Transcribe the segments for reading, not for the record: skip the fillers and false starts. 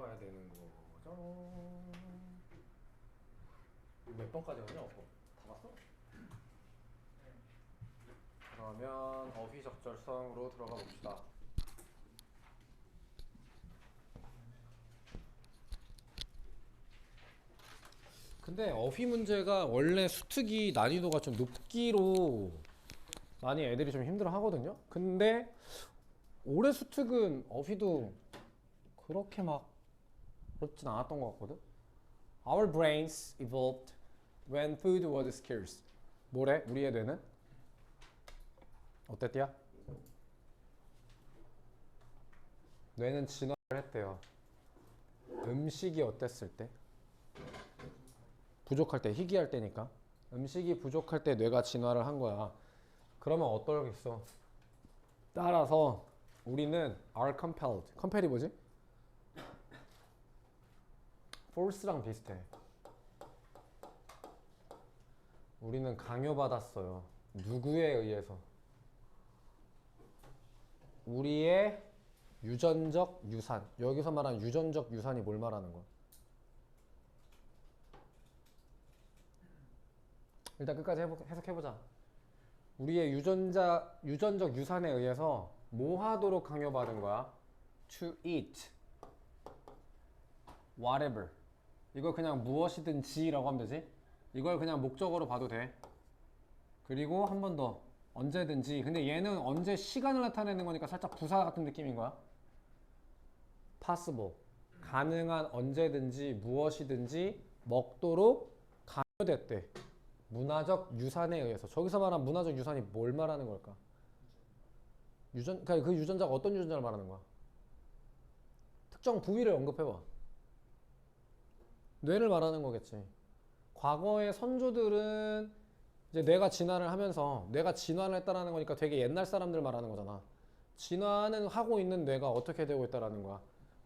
봐야 되는 거죠. 몇 번까지 가냐? 다 봤어? 그러면 어휘적절성으로 들어가 봅시다. 근데 어휘 문제가 원래 수특이 난이도가 좀 높기로 많이 애들이 좀 힘들어 하거든요. 근데 올해 수특은 어휘도 그렇게 막 어렵진 않았던 것 같거든. Our brains evolved when food was scarce. 뭐래? 우리의 뇌는? 어땠대요? 뇌는 진화를 했대요. 음식이 어땠을 때? 부족할 때, 희귀할 때니까. 음식이 부족할 때 뇌가 진화를 한 거야. 그러면 어떨겠어? 따라서 우리는 are compelled. compell이 뭐지? force랑 비슷해. 우리는 강요받았어요. 누구에 의해서? 우리의 유전적 유산. 여기서 말하는 유전적 유산이 뭘 말하는 거야? 일단 끝까지 해석해보자. 우리의 유전적 유산에 의해서 뭐 하도록 강요받은 거야? To eat whatever. 이걸 그냥 무엇이든지라고 하면 되지. 이걸 그냥 목적어로 봐도 돼. 그리고 한 번 더. 언제든지. 근데 얘는 언제 시간을 나타내는 거니까 살짝 부사 같은 느낌인 거야. possible. 가능한 언제든지 무엇이든지 먹도록 강요됐대. 문화적 유산에 의해서. 저기서 말한 문화적 유산이 뭘 말하는 걸까? 그러니까 그 유전자가 어떤 유전자를 말하는 거야? 특정 부위를 언급해봐. 뇌를 말하는 거겠지. 과거의 선조들은 이제 뇌가 진화를 하면서 뇌가 진화를 했다라는 거니까 되게 옛날 사람들 말하는 거잖아. 진화는 하고 있는 뇌가 어떻게 되고 있다라는 거야.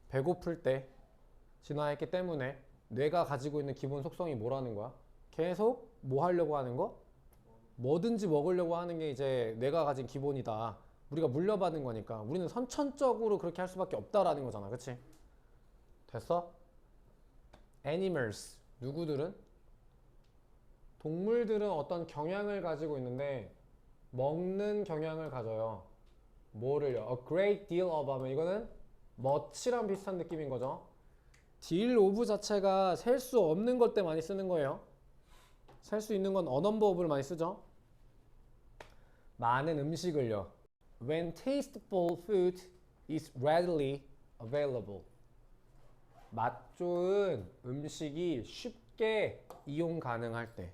배고플 때 진화했기 때문에 뇌가 가지고 있는 기본 속성이 뭐라는 거야? 계속 뭐 하려고 하는 거? 뭐든지 먹으려고 하는 게 이제 뇌가 가진 기본이다. 우리가 물려받은 거니까 우리는 선천적으로 그렇게 할 수밖에 없다라는 거잖아. 그치? 됐어? Animals. 누구들은? 동물들은 어떤 경향을 가지고 있는데 먹는 경향을 가져요. 뭐를요? A great deal of 하면 이거는 much랑 비슷한 느낌인 거죠. deal of 자체가 셀 수 없는 것 때 많이 쓰는 거예요. 셀 수 있는 건 a number of를 많이 쓰죠. 많은 음식을요. When tasteful food is readily available. 맛 좋은 음식이 쉽게 이용 가능할 때.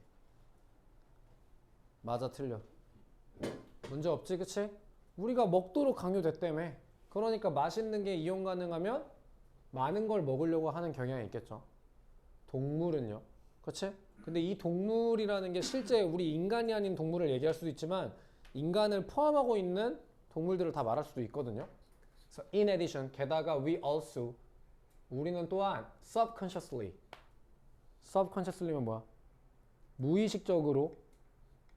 맞아 틀려? 문제 없지 그치? 우리가 먹도록 강요됐다며. 그러니까 맛있는 게 이용 가능하면 많은 걸 먹으려고 하는 경향이 있겠죠. 동물은요. 그치? 근데 이 동물이라는 게 실제 우리 인간이 아닌 동물을 얘기할 수도 있지만 인간을 포함하고 있는 동물들을 다 말할 수도 있거든요. So in addition, 게다가 we also 우리는 또한 subconsciously subconsciously면 뭐야? 무의식적으로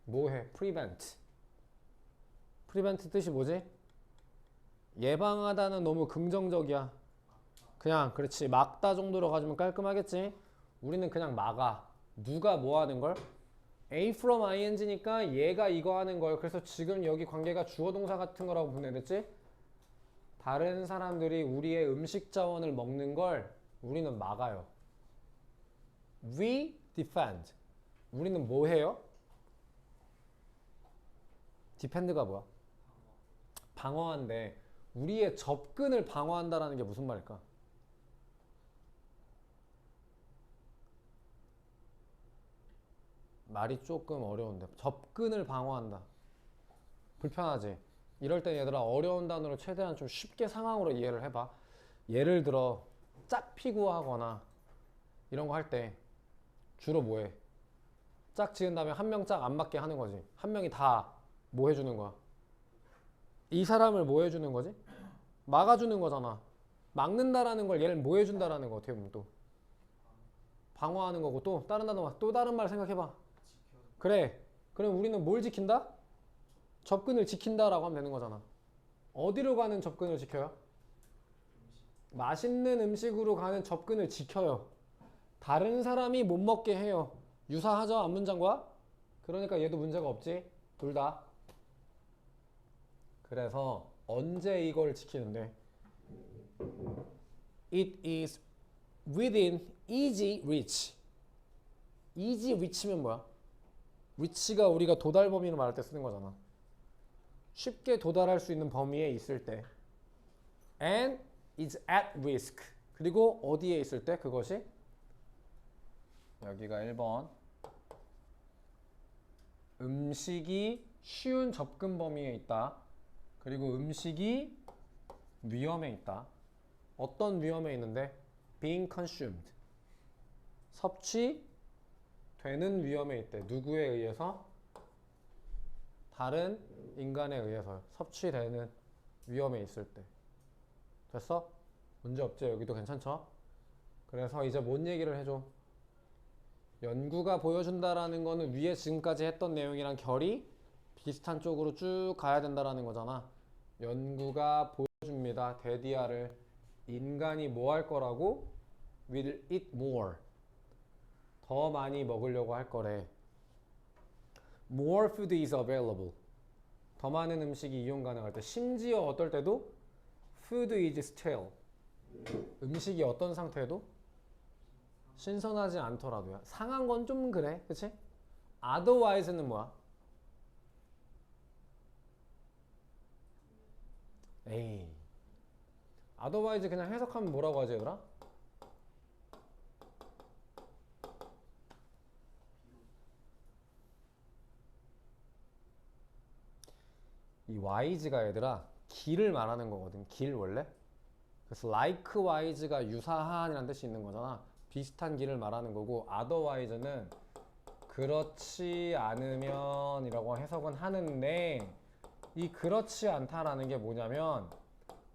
뭐해? prevent 뜻이 뭐지? 예방하다는 너무 긍정적이야. 그냥 그렇지 막다 정도로 가지면 깔끔하겠지. 우리는 그냥 막아. 누가 뭐 하는 걸? A from ing니까 얘가 이거 하는 걸. 그래서 지금 여기 관계가 주어 동사 같은 거라고 보면 됐지? 다른 사람들이 우리의 음식 자원을 먹는 걸 우리는 막아요. We defend. 우리는 뭐 해요? defend가 뭐야? 방어한데 우리의 접근을 방어한다라는 게 무슨 말일까? 말이 조금 어려운데 접근을 방어한다. 불편하지? 이럴 땐 얘들아 어려운 단어로 최대한 좀 쉽게 상황으로 이해를 해봐. 예를 들어 짝 피구하거나 이런 거 할 때 주로 뭐해? 짝 지은 다음에 한 명 짝 안 맞게 하는 거지. 한 명이 다 뭐 해주는 거야? 이 사람을 뭐 해주는 거지? 막아주는 거잖아. 막는다라는 걸 얘를 뭐 해준다라는 거 어떻게 보면 또 방어하는 거고 또 다른 단어 또 다른 말 생각해봐. 그래. 그럼 우리는 뭘 지킨다? 접근을 지킨다라고 하면 되는 거잖아. 어디로 가는 접근을 지켜요? 맛있는 음식으로 가는 접근을 지켜요. 다른 사람이 못 먹게 해요. 유사하죠? 앞문장과? 그러니까 얘도 문제가 없지? 둘 다. 그래서 언제 이걸 지키는데? It is within easy reach. easy reach면 뭐야? reach가 우리가 도달 범위로 말할 때 쓰는 거잖아. 쉽게 도달할 수 있는 범위에 있을 때. and is at risk. 그리고 어디에 있을 때? 그것이 여기가 1번. 음식이 쉬운 접근 범위에 있다. 그리고 음식이 위험에 있다. 어떤 위험에 있는데? being consumed. 섭취되는 위험에 있대. 누구에 의해서? 다른 인간에 의해서 섭취되는 위험에 있을 때. 됐어? 문제 없지? 여기도 괜찮죠? 그래서 이제 뭔 얘기를 해줘? 연구가 보여준다라는 거는 위에 지금까지 했던 내용이랑 결이 비슷한 쪽으로 쭉 가야 된다라는 거잖아. 연구가 보여줍니다. 데디아를 인간이 뭐 할 거라고? will eat more. 더 많이 먹으려고 할 거래. More food is available. 더 많은 음식이 이용 가능할 때. 심지어 어떨 때도 food is stale. 음식이 어떤 상태에도 신선하지 않더라도요. 상한 건 좀 그래. 그치? otherwise는 뭐야? 에이. otherwise 그냥 해석하면 뭐라고 하지 얘들아? 이 wise가 얘들아 길을 말하는 거거든. 길 원래. 그래서 likewise가 유사한이라는 뜻이 있는 거잖아. 비슷한 길을 말하는 거고 otherwise는 그렇지 않으면 이라고 해석은 하는데 이 그렇지 않다라는 게 뭐냐면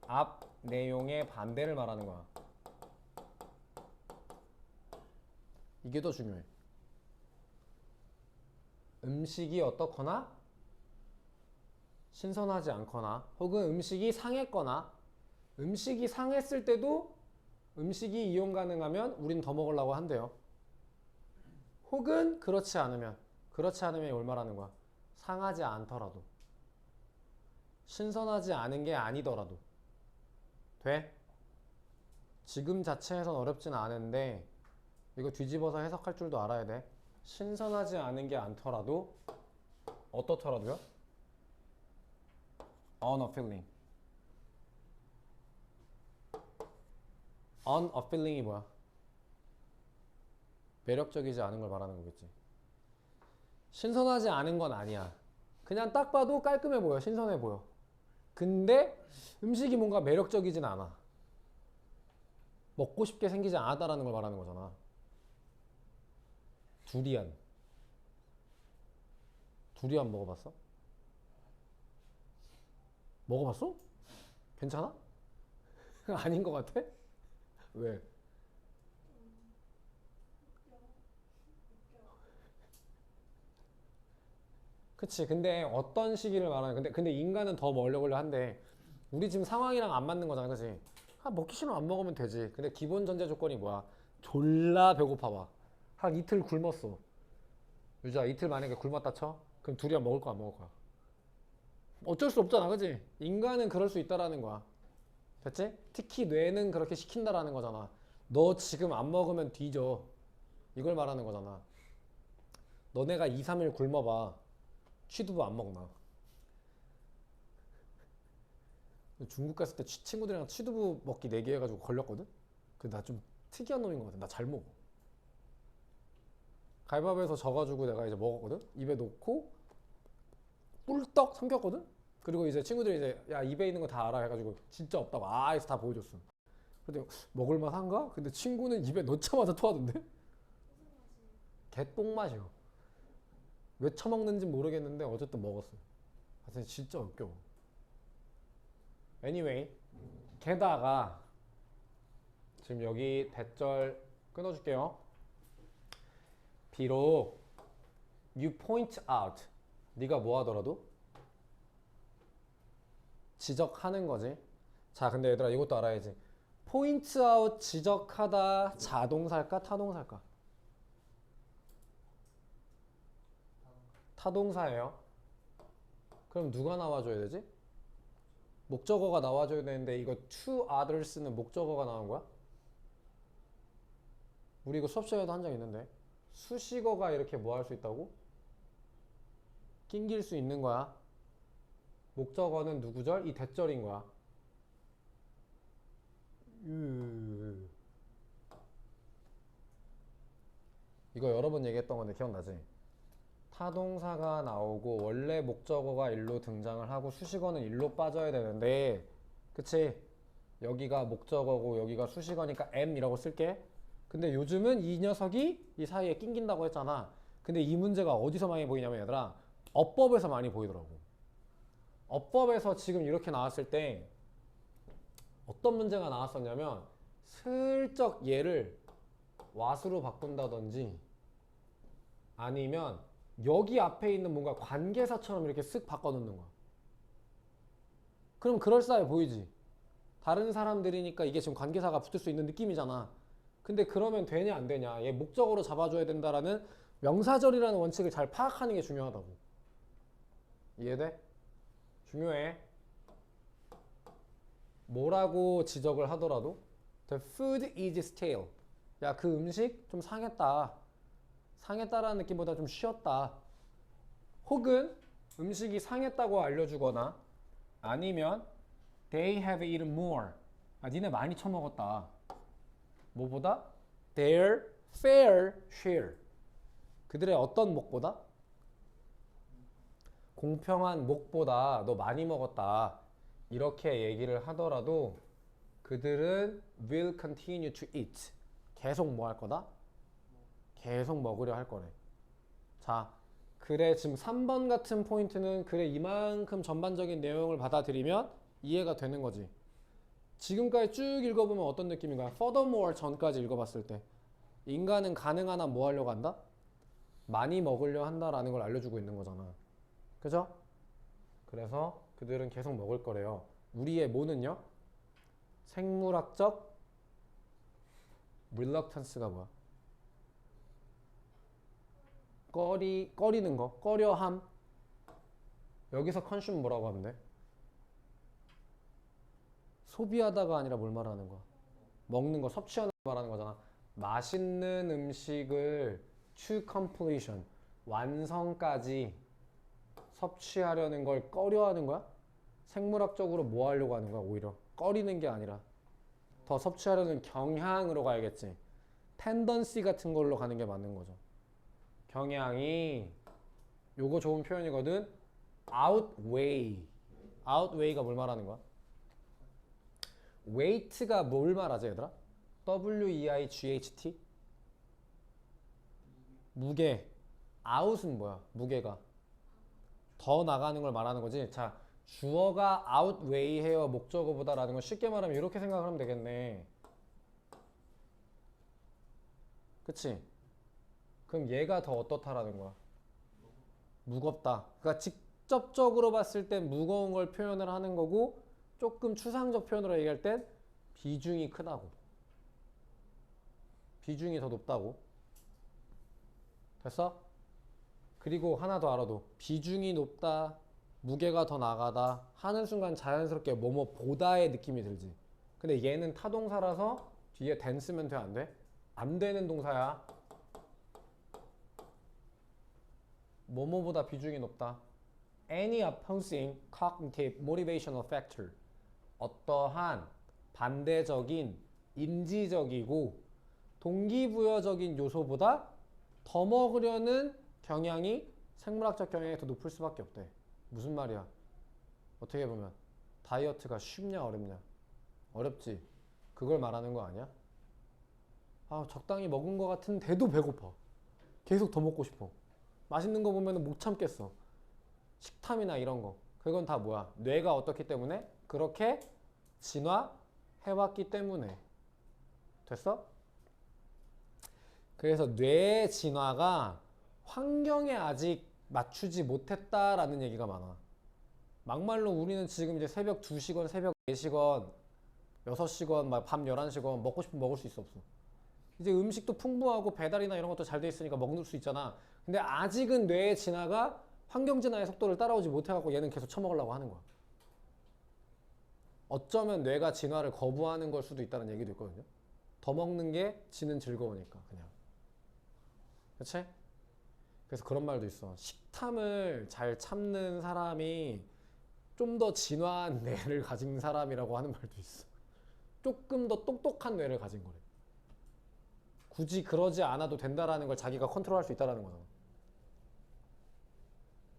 앞 내용의 반대를 말하는 거야. 이게 더 중요해. 음식이 어떻거나 신선하지 않거나 혹은 음식이 상했거나 음식이 상했을 때도 음식이 이용 가능하면 우린 더 먹으려고 한대요. 혹은 그렇지 않으면 뭘 말하는 거야? 상하지 않더라도 신선하지 않은 게 아니더라도 돼? 지금 자체에선 어렵진 않은데 이거 뒤집어서 해석할 줄도 알아야 돼. 신선하지 않은 게 않더라도 어떻더라도요? unappealing. unappealing이 뭐야? 매력적이지 않은 걸 말하는 거겠지. 신선하지 않은 건 아니야. 그냥 딱 봐도 깔끔해 보여. 신선해 보여. 근데 음식이 뭔가 매력적이진 않아. 먹고 싶게 생기지 않았다라는 걸 말하는 거잖아. 두리안. 두리안 먹어봤어? 먹어봤어? 괜찮아? 아닌 것 같아? 왜? 그치. 근데 어떤 시기를 말하는, 근데 인간은 더 먹으려고 한데, 우리 지금 상황이랑 안 맞는 거잖아. 그치? 아, 먹기 싫으면 안 먹으면 되지. 근데 기본 전제 조건이 뭐야? 졸라 배고파 봐. 한 이틀 굶었어. 유자, 이틀 만약에 굶었다 쳐? 그럼 두리안 먹을 거야, 안 먹을 거야? 어쩔 수 없잖아. 그치? 인간은 그럴 수 있다라는 거야. 됐지? 특히 뇌는 그렇게 시킨다라는 거잖아. 너 지금 안 먹으면 뒤져. 이걸 말하는 거잖아. 너네가 2, 3일 굶어봐. 취두부 안 먹나? 중국 갔을 때 친구들이랑 취두부 먹기 내기 해가지고 걸렸거든? 그 나 좀 특이한 놈인 것 같아. 나 잘 먹어. 가위바위보에서 져가지고 내가 이제 먹었거든? 입에 넣고 꿀떡 삼켰거든? 그리고 이제 친구들이 이제 야 입에 있는 거 다 알아 해가지고 진짜 없다고 해서 다 보여줬어. 근데 먹을만한가? 근데 친구는 입에 넣자마자 토하던데? 개똥 맛이요. 왜 처먹는지 모르겠는데 어쨌든 먹었어. 하여튼 진짜 웃겨. Anyway, 게다가 지금 여기 대절 끊어줄게요. 비록 you point out 네가 뭐 하더라도 지적하는 거지. 자, 근데 얘들아 이것도 알아야지. 포인트 아웃 지적하다 자동사일까 타동사일까? 타동사예요. 그럼 누가 나와줘야 되지? 목적어가 나와줘야 되는데 이거 to others는 목적어가 나온 거야? 우리 이거 수업 시간에도 한 적 있는데 수식어가 이렇게 뭐 할 수 있다고? 낑길 수 있는 거야. 목적어는 누구절? 이 대절인 거야. 이거 여러 번 얘기했던 건데 기억나지? 타동사가 나오고 원래 목적어가 일로 등장을 하고 수식어는 일로 빠져야 되는데 그치? 여기가 목적어고 여기가 수식어니까 am이라고 쓸게. 근데 요즘은 이 녀석이 이 사이에 낑긴다고 했잖아. 근데 이 문제가 어디서 많이 보이냐면 얘들아 어법에서 많이 보이더라고. 어법에서 지금 이렇게 나왔을 때 어떤 문제가 나왔었냐면 슬쩍 얘를 what으로 바꾼다든지 아니면 여기 앞에 있는 뭔가 관계사처럼 이렇게 쓱 바꿔놓는 거야. 그럼 그럴싸해 보이지? 다른 사람들이니까 이게 지금 관계사가 붙을 수 있는 느낌이잖아. 근데 그러면 되냐 안 되냐? 얘 목적어로 잡아줘야 된다라는 명사절이라는 원칙을 잘 파악하는 게 중요하다고. 이해돼? 중요해. 뭐라고 지적을 하더라도 The food is stale. 야, 그 음식 좀 상했다. 상했다라는 느낌보다 좀 쉬었다. 혹은 음식이 상했다고 알려주거나 아니면 They have eaten more. 아, 니네 많이 처먹었다. 뭐보다? Their fair share. 그들의 어떤 목보다? 공평한 목보다 너 많이 먹었다. 이렇게 얘기를 하더라도 그들은 will continue to eat. 계속 뭐 할 거다? 계속 먹으려 할 거래. 자, 그래 지금 3번 같은 포인트는 그래 이만큼 전반적인 내용을 받아들이면 이해가 되는 거지. 지금까지 쭉 읽어보면 어떤 느낌인가? furthermore 전까지 읽어봤을 때 인간은 가능한 한 뭐 하려고 한다? 많이 먹으려 한다라는 걸 알려주고 있는 거잖아. 그죠? 그래서 그들은 계속 먹을 거래요. 우리의 뭐는요? 생물학적 reluctance가 뭐야? 꺼리는 거, 꺼려함. 여기서 consume 뭐라고 하면 돼? 소비하다가 아니라 뭘 말하는 거야? 먹는 거, 섭취하는 거 말하는 거잖아. 맛있는 음식을 to completion, 완성까지 섭취하려는 걸 꺼려하는 거야? 생물학적으로 뭐 하려고 하는 거야? 오히려 꺼리는 게 아니라 더 섭취하려는 경향으로 가야겠지. 텐던시 같은 걸로 가는 게 맞는 거죠. 경향이 요거 좋은 표현이거든. outweigh. outweigh가 뭘 말하는 거야? weight가 뭘 말하지 얘들아? W-E-I-G-H-T? 무게. out은 뭐야? 무게가 더 나가는 걸 말하는 거지. 자, 주어가 outweigh 해요 목적어보다라는 건 쉽게 말하면 이렇게 생각을 하면 되겠네. 그치? 그럼 얘가 더 어떻다라는 거야? 무겁다. 그러니까 직접적으로 봤을 땐 무거운 걸 표현을 하는 거고 조금 추상적 표현으로 얘기할 땐 비중이 크다고. 비중이 더 높다고. 됐어? 그리고 하나 더 알아도 비중이 높다, 무게가 더 나가다 하는 순간 자연스럽게 뭐뭐보다의 느낌이 들지. 근데 얘는 타동사라서 뒤에 than 쓰면 돼, 안 돼? 안 되는 동사야. 뭐뭐보다 비중이 높다. Any opposing cognitive motivational factor. 어떠한 반대적인 인지적이고 동기부여적인 요소보다 더 먹으려는 경향이 생물학적 경향이 더 높을 수밖에 없대. 무슨 말이야? 어떻게 보면 다이어트가 쉽냐 어렵냐? 어렵지. 그걸 말하는 거 아니야? 아, 적당히 먹은 거 같은데도 배고파. 계속 더 먹고 싶어. 맛있는 거 보면 못 참겠어. 식탐이나 이런 거. 그건 다 뭐야? 뇌가 어떻기 때문에? 그렇게 진화해왔기 때문에. 됐어? 그래서 뇌의 진화가 환경에 아직 맞추지 못했다라는 얘기가 많아. 막말로 우리는 지금 이제 새벽 2시건 새벽 4시건 6시건 막 밤 11시건 먹고 싶으면 먹을 수 있어 없어? 이제 음식도 풍부하고 배달이나 이런 것도 잘 돼 있으니까 먹을 수 있잖아. 근데 아직은 뇌의 진화가 환경 진화의 속도를 따라오지 못해갖고 얘는 계속 처먹으려고 하는 거야. 어쩌면 뇌가 진화를 거부하는 걸 수도 있다는 얘기도 있거든요. 더 먹는 게 지는 즐거우니까 그냥. 그치? 그래서 그런 말도 있어. 식탐을 잘 참는 사람이 좀 더 진화한 뇌를 가진 사람이라고 하는 말도 있어. 조금 더 똑똑한 뇌를 가진 거래. 굳이 그러지 않아도 된다라는 걸 자기가 컨트롤할 수 있다라는 거잖아.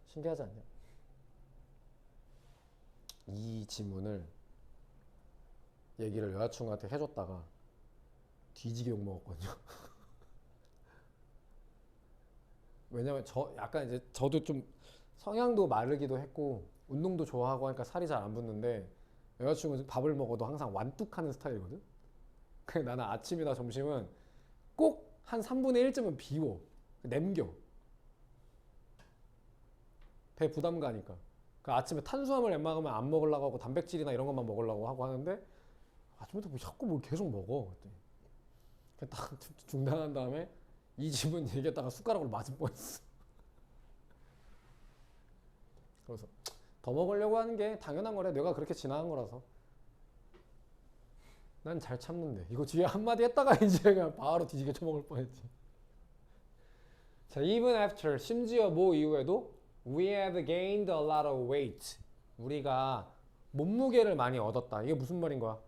신기하지 않냐? 이 질문을 얘기를 여자친구한테 해줬다가 뒤지게 욕먹었거든요. 왜냐면 약간 이제 저도 좀 성향도 마르기도 했고 운동도 좋아하고 하니까 살이 잘 안 붙는데 여자친구는 밥을 먹어도 항상 완뚝하는 스타일이거든. 그래서 나는 아침이나 점심은 꼭 한 3분의 1쯤은 비워. 남겨. 배 부담 가니까. 그 아침에 탄수화물 웬만하면 안 먹으려고 하고 단백질이나 이런 것만 먹으려고 하고 하는데 아침부터 뭐 자꾸 뭘 계속 먹어. 그랬더니 딱 중단한 다음에 이 집은 얘기했다가 숟가락으로 맞을 뻔했어. 그래서 더 먹으려고 하는 게 당연한 거래. 뇌가 그렇게 진화한 거라서. 난 잘 참는데 이거 뒤에 한마디 했다가 이제 그냥 바로 뒤지게 쳐먹을 뻔했지. 자, even after, 심지어 뭐 이후에도 we have gained a lot of weight. 우리가 몸무게를 많이 얻었다. 이게 무슨 말인 거야?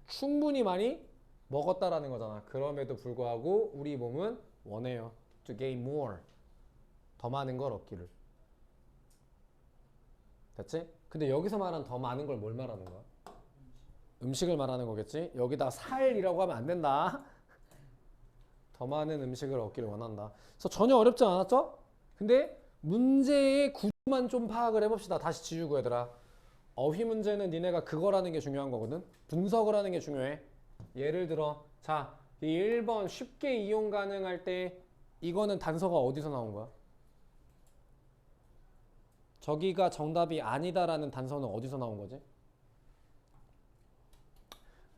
충분히 많이 먹었다라는 거잖아. 그럼에도 불구하고 우리 몸은 원해요. to gain more. 더 많은 걸 얻기를. 됐지? 근데 여기서 말한 더 많은 걸 뭘 말하는 거야? 음식을 말하는 거겠지? 여기다 살이라고 하면 안 된다. 더 많은 음식을 얻기를 원한다. 그래서 전혀 어렵지 않았죠? 근데 문제의 구조만 좀 파악을 해봅시다. 다시 지우고 얘들아. 어휘 문제는 니네가 그거라는 게 중요한 거거든. 분석을 하는 게 중요해. 예를 들어 자, 이 1번 쉽게 이용 가능할 때 이거는 단서가 어디서 나온 거야? 저기가 정답이 아니다라는 단서는 어디서 나온 거지?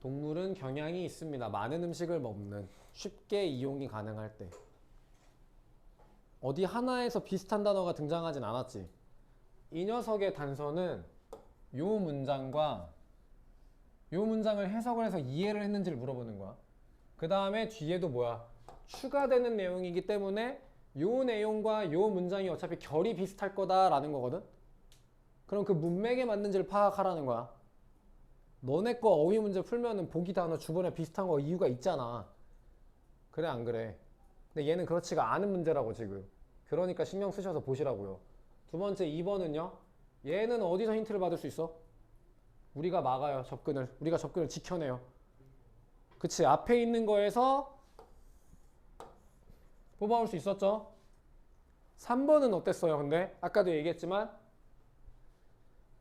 동물은 경향이 있습니다. 많은 음식을 먹는 쉽게 이용이 가능할 때 어디 하나에서 비슷한 단어가 등장하진 않았지. 이 녀석의 단서는 요 문장과 요 문장을 해석을 해서 이해를 했는지를 물어보는 거야. 그 다음에 뒤에도 뭐야? 추가되는 내용이기 때문에 요 내용과 요 문장이 어차피 결이 비슷할 거다라는 거거든. 그럼 그 문맥에 맞는지를 파악하라는 거야. 너네 거 어휘 문제 풀면은 보기 단어 주변에 비슷한 거 이유가 있잖아. 그래 안 그래? 근데 얘는 그렇지가 않은 문제라고 지금. 그러니까 신경 쓰셔서 보시라고요. 두 번째 2번은요. 얘는 어디서 힌트를 받을 수 있어? 우리가 막아요. 접근을. 우리가 접근을 지켜내요. 그치? 앞에 있는 거에서 뽑아올 수 있었죠? 3번은 어땠어요? 근데 아까도 얘기했지만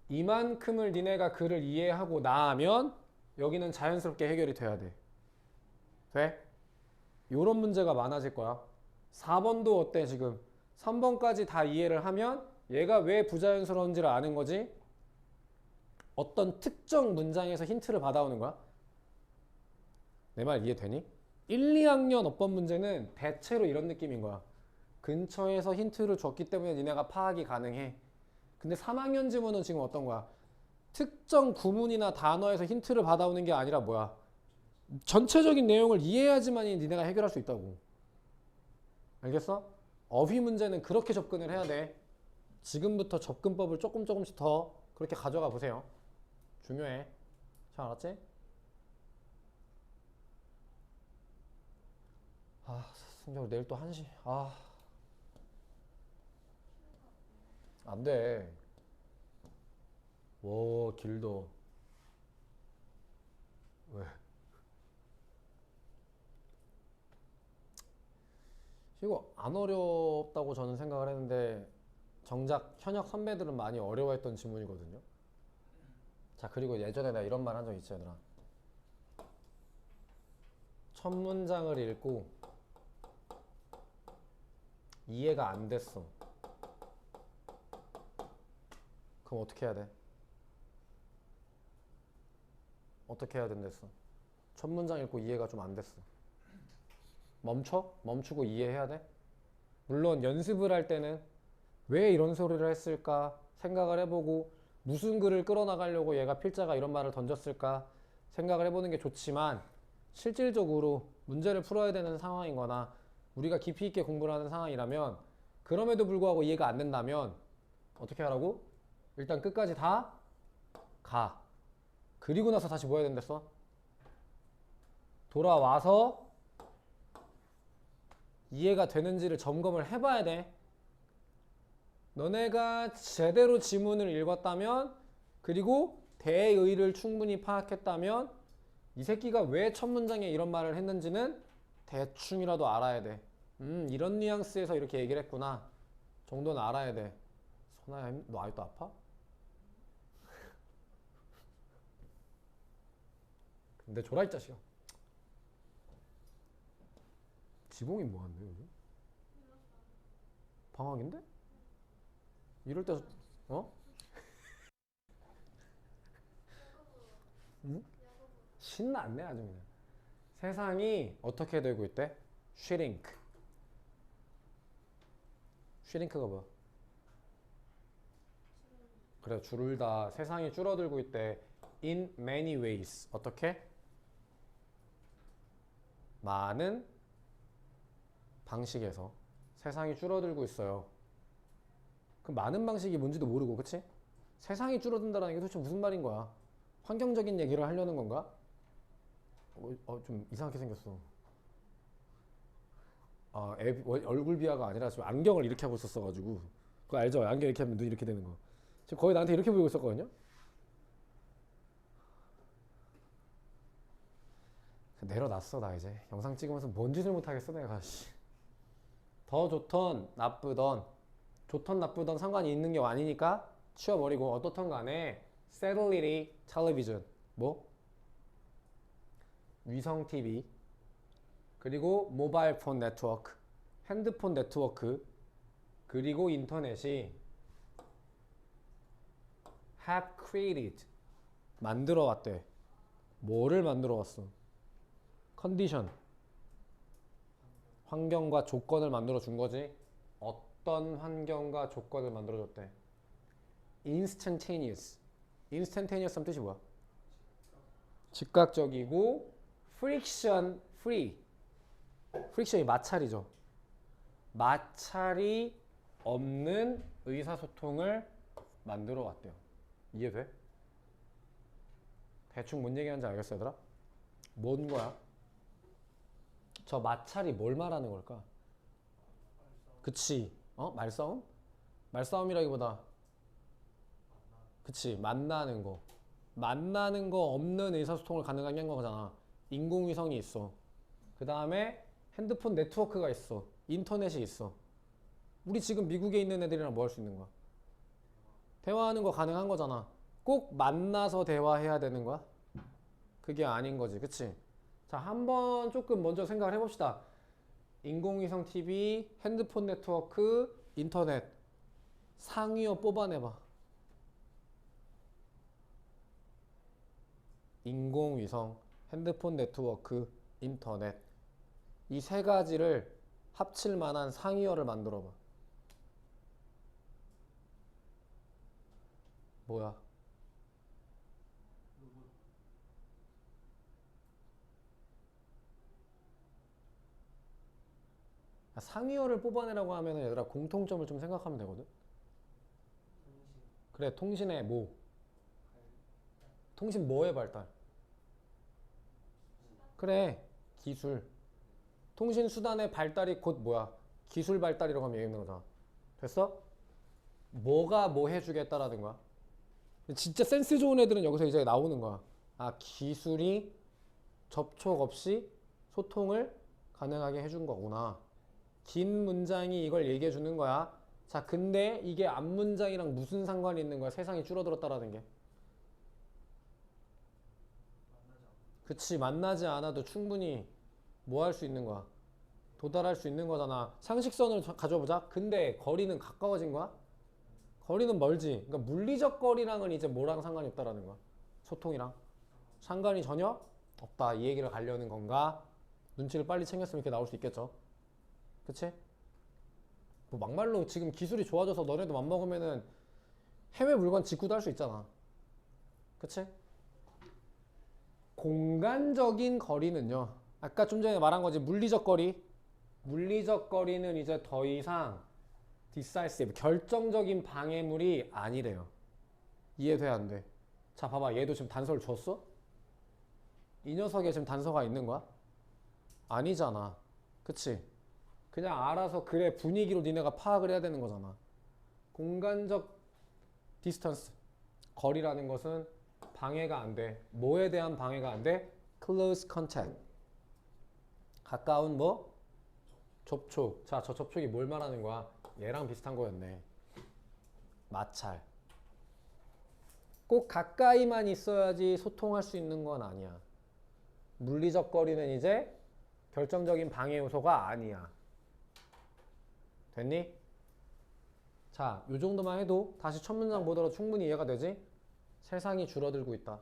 이만큼을 니네가 글을 이해하고 나면 여기는 자연스럽게 해결이 돼야 돼. 돼? 요런 문제가 많아질 거야. 4번도 어때 지금? 3번까지 다 이해를 하면 얘가 왜 부자연스러운지를 아는 거지? 어떤 특정 문장에서 힌트를 받아오는 거야? 내 말 이해되니? 1, 2학년 어법 문제는 대체로 이런 느낌인 거야. 근처에서 힌트를 줬기 때문에 니네가 파악이 가능해. 근데 3학년 지문은 지금 어떤 거야? 특정 구문이나 단어에서 힌트를 받아오는 게 아니라 뭐야? 전체적인 내용을 이해해야지만이 니네가 해결할 수 있다고. 알겠어? 어휘 문제는 그렇게 접근을 해야 돼. 지금부터 접근법을 조금씩 더 그렇게 가져가 보세요. 중요해. 잘 알았지? 아, 승정 내일 또 1시. 아, 안 돼. 오, 길도. 왜? 이거 안 어렵다고 저는 생각을 했는데 정작 현역 선배들은 많이 어려워했던 지문이거든요. 자, 그리고 예전에 내가 이런 말 한 적 있지, 얘들아. 첫 문장을 읽고 이해가 안 됐어. 그럼 어떻게 해야 돼? 어떻게 해야 된댔어? 첫 문장 읽고 이해가 좀 안 됐어. 멈춰? 멈추고 이해해야 돼? 물론 연습을 할 때는 왜 이런 소리를 했을까 생각을 해보고 무슨 글을 끌어나가려고 얘가 필자가 이런 말을 던졌을까 생각을 해보는 게 좋지만 실질적으로 문제를 풀어야 되는 상황이거나 우리가 깊이 있게 공부를 하는 상황이라면 그럼에도 불구하고 이해가 안 된다면 어떻게 하라고? 일단 끝까지 다 가. 그리고 나서 다시 뭐 해야 된댔어? 돌아와서 이해가 되는지를 점검을 해봐야 돼. 너네가 제대로 지문을 읽었다면 그리고 대의를 충분히 파악했다면 이 새끼가 왜 첫 문장에 이런 말을 했는지는 대충이라도 알아야 돼. 이런 뉘앙스에서 이렇게 얘기를 했구나 정도는 알아야 돼. 선아야, 너 아직도 아파? 근데 졸아 이 자식아. 지봉이 뭐하는데 요즘? 방학인데? 이럴 때 어? 응? 신났네 아주 그냥. 세상이 어떻게 되고 있대? shrink. shrink가 뭐야? 그래 줄다. 세상이 줄어들고 있대. in many ways. 어떻게? 많은 방식에서 세상이 줄어들고 있어요. 그 많은 방식이 뭔지도 모르고, 그치? 세상이 줄어든다는 게 도대체 무슨 말인 거야? 환경적인 얘기를 하려는 건가? 좀 이상하게 생겼어. 얼굴 비하가 아니라 지금 안경을 이렇게 하고 있었어가지고. 그거 알죠? 안경 이렇게 하면 눈 이렇게 되는 거. 지금 거의 나한테 이렇게 보이고 있었거든요? 내려놨어, 나 이제. 영상 찍으면서 뭔 짓을 못하겠어, 내가. 더 좋던, 나쁘던, 좋던, 나쁘던 상관이 있는 게 아니니까 치워버리고, 어떻든 간에, satellite television. 뭐? 위성 TV. 그리고 모바일 폰 네트워크. 핸드폰 네트워크. 그리고 인터넷이 have created. 만들어 왔대. 뭐를 만들어 왔어? 컨디션. 환경과 조건을 만들어 준 거지. 어떤 환경과 조건을 만들어 줬대? instantaneous. instantaneous 하면 뜻이 뭐야? 즉각적이고 friction free. friction이 마찰이죠. 마찰이 없는 의사소통을 만들어 왔대요. 이해돼? 대충 뭔 얘기하는지 알겠어 얘들아? 뭔 거야? 저 마찰이 뭘 말하는 걸까? 그치. 말싸움? 말싸움이라기보다 그치. 만나는 거. 만나는 거 없는 의사소통을 가능하게 한 거잖아. 인공위성이 있어. 그 다음에 핸드폰 네트워크가 있어. 인터넷이 있어. 우리 지금 미국에 있는 애들이랑 뭐 할 수 있는 거야? 대화하는 거 가능한 거잖아. 꼭 만나서 대화해야 되는 거야? 그게 아닌 거지. 그치? 자, 한번 조금 먼저 생각을 해봅시다. 인공위성 TV, 핸드폰 네트워크, 인터넷. 상위어 뽑아내봐. 인공위성, 핸드폰 네트워크, 인터넷. 이 세 가지를 합칠 만한 상위어를 만들어봐. 뭐야? 상위어를 뽑아내라고 하면 얘들아 공통점을 좀 생각하면 되거든. 그래, 통신의 뭐? 통신 뭐의 발달? 그래, 기술. 통신 수단의 발달이 곧 뭐야? 기술 발달이라고 하면 얘기하는 거잖아. 됐어? 뭐가 뭐 해주겠다라는 거야. 진짜 센스 좋은 애들은 여기서 이제 나오는 거야. 아, 기술이 접촉 없이 소통을 가능하게 해준 거구나. 긴 문장이 이걸 얘기해 주는 거야. 자, 근데 이게 앞문장이랑 무슨 상관이 있는 거야? 세상이 줄어들었다라는 게. 그치, 만나지 않아도 충분히 뭐 할 수 있는 거야? 도달할 수 있는 거잖아. 상식선을 가져보자. 근데 거리는 가까워진 거야? 거리는 멀지. 그러니까 물리적 거리랑은 이제 뭐랑 상관이 없다라는 거야? 소통이랑. 상관이 전혀 없다. 이 얘기를 가려는 건가? 눈치를 빨리 챙겼으면 이렇게 나올 수 있겠죠. 그치? 뭐 막말로 지금 기술이 좋아져서 너네도 맘먹으면은 해외 물건 직구도 할 수 있잖아. 그치? 공간적인 거리는요. 아까 좀 전에 말한 거지. 물리적 거리. 물리적 거리는 이제 더 이상 decisive, 결정적인 방해물이 아니래요. 이해돼 안 돼? 자, 봐봐. 얘도 지금 단서를 줬어? 이 녀석에 지금 단서가 있는 거야? 아니잖아. 그치? 그냥 알아서 그래 분위기로 니네가 파악을 해야 되는 거잖아. 공간적 distance, 거리라는 것은 방해가 안 돼. 뭐에 대한 방해가 안 돼? close contact. 가까운 뭐? 접촉. 자, 저 접촉이 뭘 말하는 거야? 얘랑 비슷한 거였네. 마찰. 꼭 가까이만 있어야지 소통할 수 있는 건 아니야. 물리적 거리는 이제 결정적인 방해 요소가 아니야. 됐니? 자, 요 정도만 해도 다시 첫 문장 보더라도 충분히 이해가 되지? 세상이 줄어들고 있다.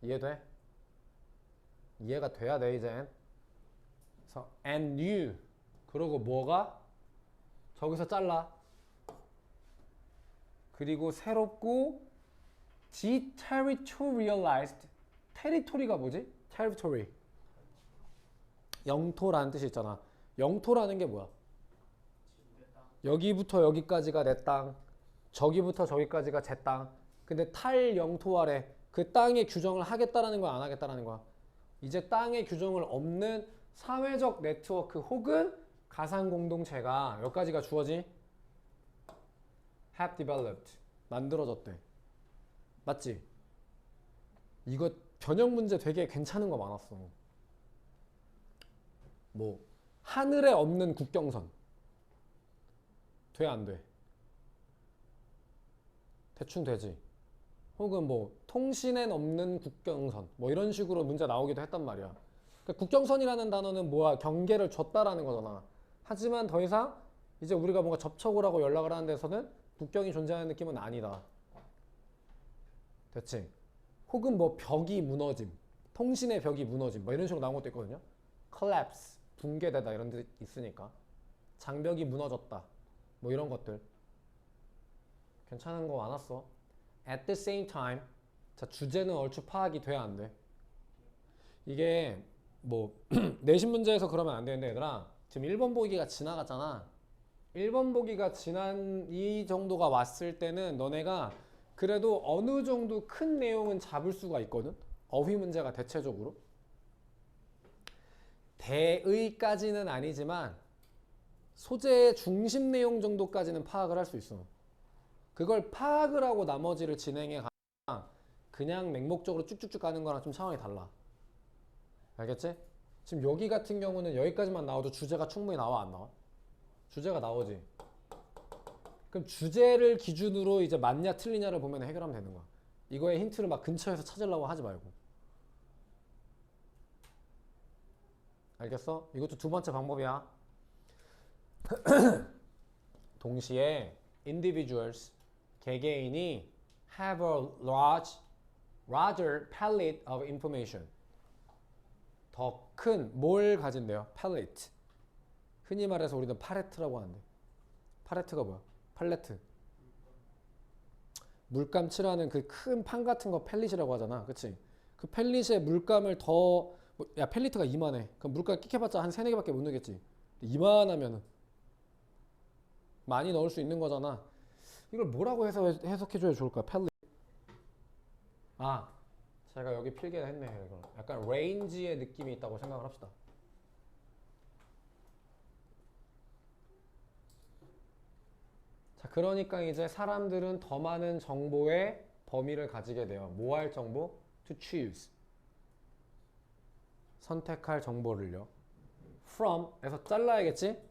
이해돼? 이해가 돼야 돼, 이젠. 그래서 and new. 그러고 뭐가? 저기서 잘라. 그리고 새롭고 deterritorialized. 테리토리가 뭐지? territory. 영토라는 뜻이 있잖아. 영토라는 게 뭐야? 여기부터 여기까지가 내 땅, 저기부터 저기까지가 제 땅. 근데 탈 영토 아래 그 땅의 규정을 하겠다라는 거야, 안 하겠다라는 거야? 이제 땅의 규정을 없는 사회적 네트워크 혹은 가상 공동체가 몇 가지가 주어지? have developed. 만들어졌대. 맞지? 이거 변형 문제 되게 괜찮은 거 많았어. 뭐 하늘에 없는 국경선. 돼, 안 돼? 대충 되지. 혹은 뭐 통신엔 없는 국경선. 뭐 이런 식으로 문제 나오기도 했단 말이야. 그러니까 국경선이라는 단어는 뭐야? 경계를 줬다라는 거잖아. 하지만 더 이상 이제 우리가 뭔가 접촉을 하고 연락을 하는 데서는 국경이 존재하는 느낌은 아니다. 됐지? 혹은 뭐 벽이 무너짐. 통신의 벽이 무너짐. 뭐 이런 식으로 나온 것도 있거든요. collapse. 붕괴되다 이런 데 있으니까. 장벽이 무너졌다. 뭐 이런 것들. 괜찮은 거 많았어. At the same time. 자, 주제는 얼추 파악이 돼야 안 돼. 이게 뭐 내신 문제에서 그러면 안 되는데 얘들아. 지금 1번 보기가 지나갔잖아. 1번 보기가 지난 이 정도가 왔을 때는 너네가 그래도 어느 정도 큰 내용은 잡을 수가 있거든. 어휘 문제가 대체적으로. 대의까지는 아니지만 소재의 중심 내용 정도까지는 파악을 할 수 있어. 그걸 파악을 하고 나머지를 진행해 가면 그냥 맹목적으로 쭉쭉쭉 가는 거랑 좀 상황이 달라. 알겠지? 지금 여기 같은 경우는 여기까지만 나와도 주제가 충분히 나와, 안 나와? 주제가 나오지. 그럼 주제를 기준으로 이제 맞냐 틀리냐를 보면 해결하면 되는 거야. 이거에 힌트를 막 근처에서 찾으려고 하지 말고. 알겠어? 이것도 두 번째 방법이야. 동시에 individuals, 개개인이 have a larger palette of information. 더 큰 뭘 가진대요? palette. 흔히 말해서 우리는 팔레트라고 하는데. 팔레트가 뭐야? 팔레트. 물감 칠하는 그 큰 판 같은 거 펠릿이라고 하잖아. 그치? 그 펠릿에 물감을 더, 야, 펠리트가 이만해. 그럼 물감 끽해봤자 한 3, 4개밖에 못 넣겠지. 이만하면은 많이 넣을 수 있는 거잖아. 이걸 뭐라고 해석해줘야 좋을까? 펠릿. 아, 제가 여기 필기를 했네. 이거. 약간 레인지의 느낌이 있다고 생각을 합시다. 자, 그러니까 이제 사람들은 더 많은 정보의 범위를 가지게 돼요. 뭐 할 정보? To choose. 선택할 정보를요. from에서 잘라야겠지?